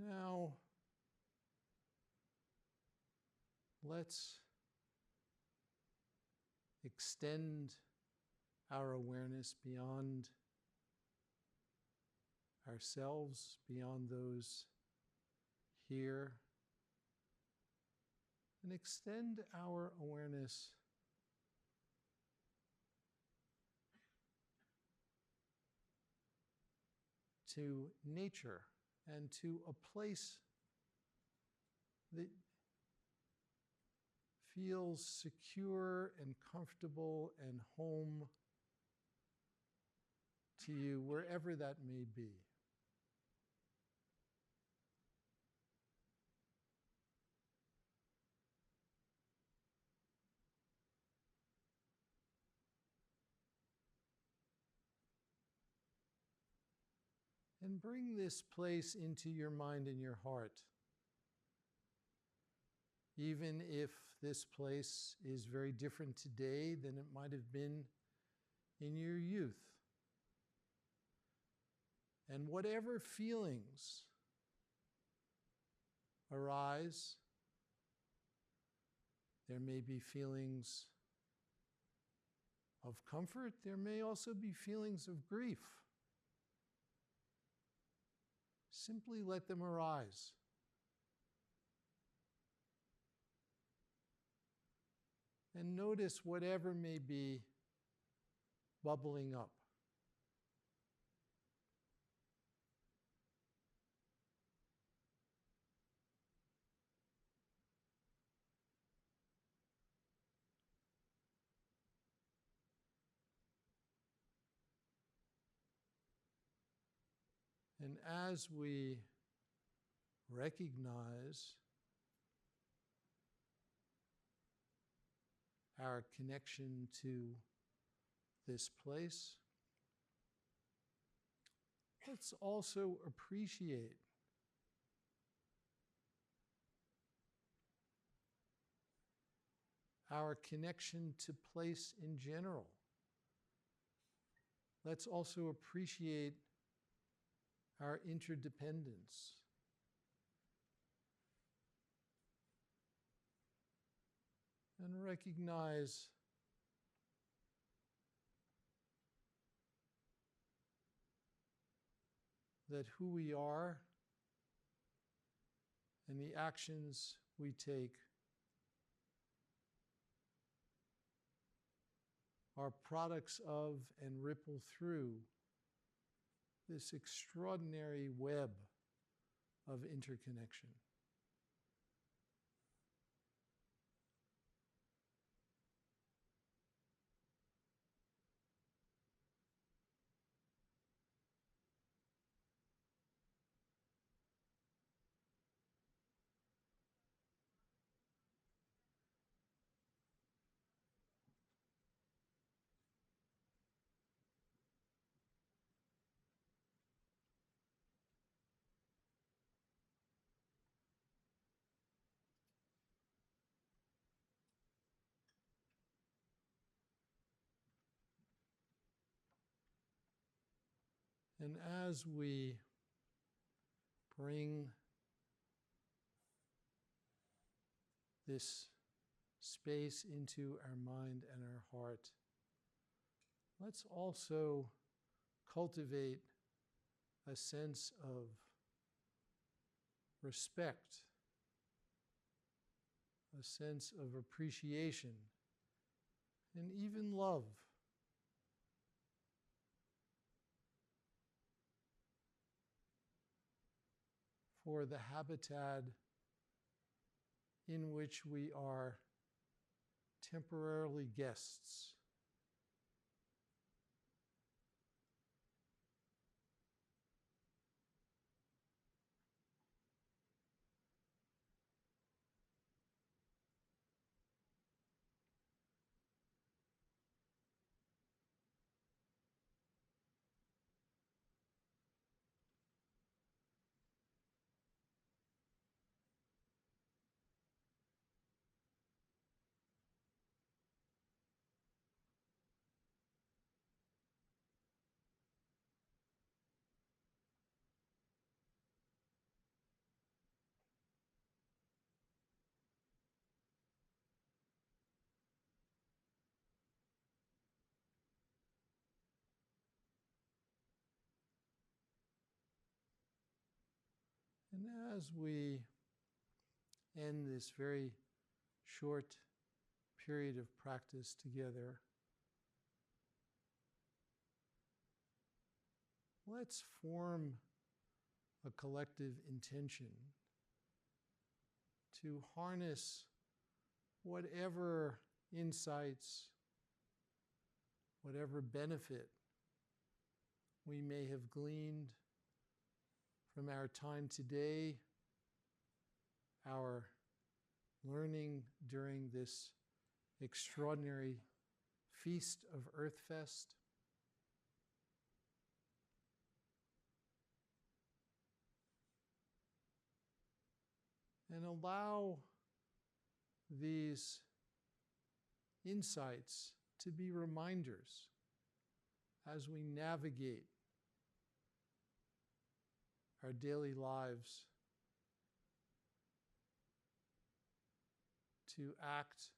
Now, let's extend our awareness beyond ourselves, beyond those here, and extend our awareness to nature and to a place that feels secure and comfortable and home to you, wherever that may be. And bring this place into your mind and your heart. Even if this place is very different today than it might have been in your youth. And whatever feelings arise, there may be feelings of comfort, there may also be feelings of grief. Simply let them arise. And notice whatever may be bubbling up. And as we recognize our connection to this place, let's also appreciate our connection to place in general. Let's also appreciate our interdependence. And recognize that who we are and the actions we take are products of and ripple through this extraordinary web of interconnection. And as we bring this space into our mind and our heart, let's also cultivate a sense of respect, a sense of appreciation, and even love for the habitat in which we are temporarily guests. And as we end this very short period of practice together, let's form a collective intention to harness whatever insights, whatever benefit we may have gleaned from our time today, our learning during this extraordinary feast of Earthfest, and allow these insights to be reminders as we navigate our daily lives to act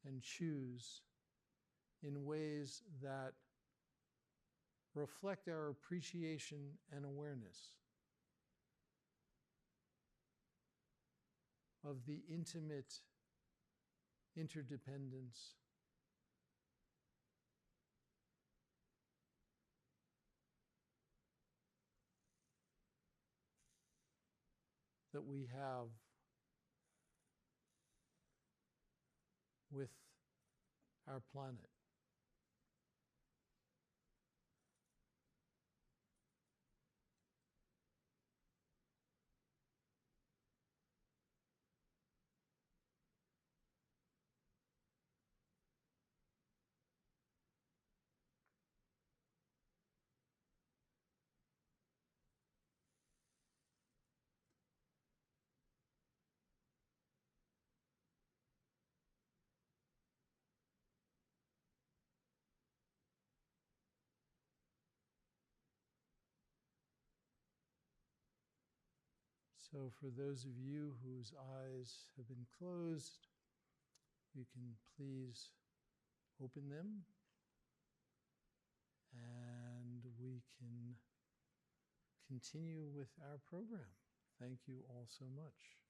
and choose in ways that reflect our appreciation and awareness of the intimate interdependence that we have with our planet. So for those of you whose eyes have been closed, you can please open them, and we can continue with our program. Thank you all so much.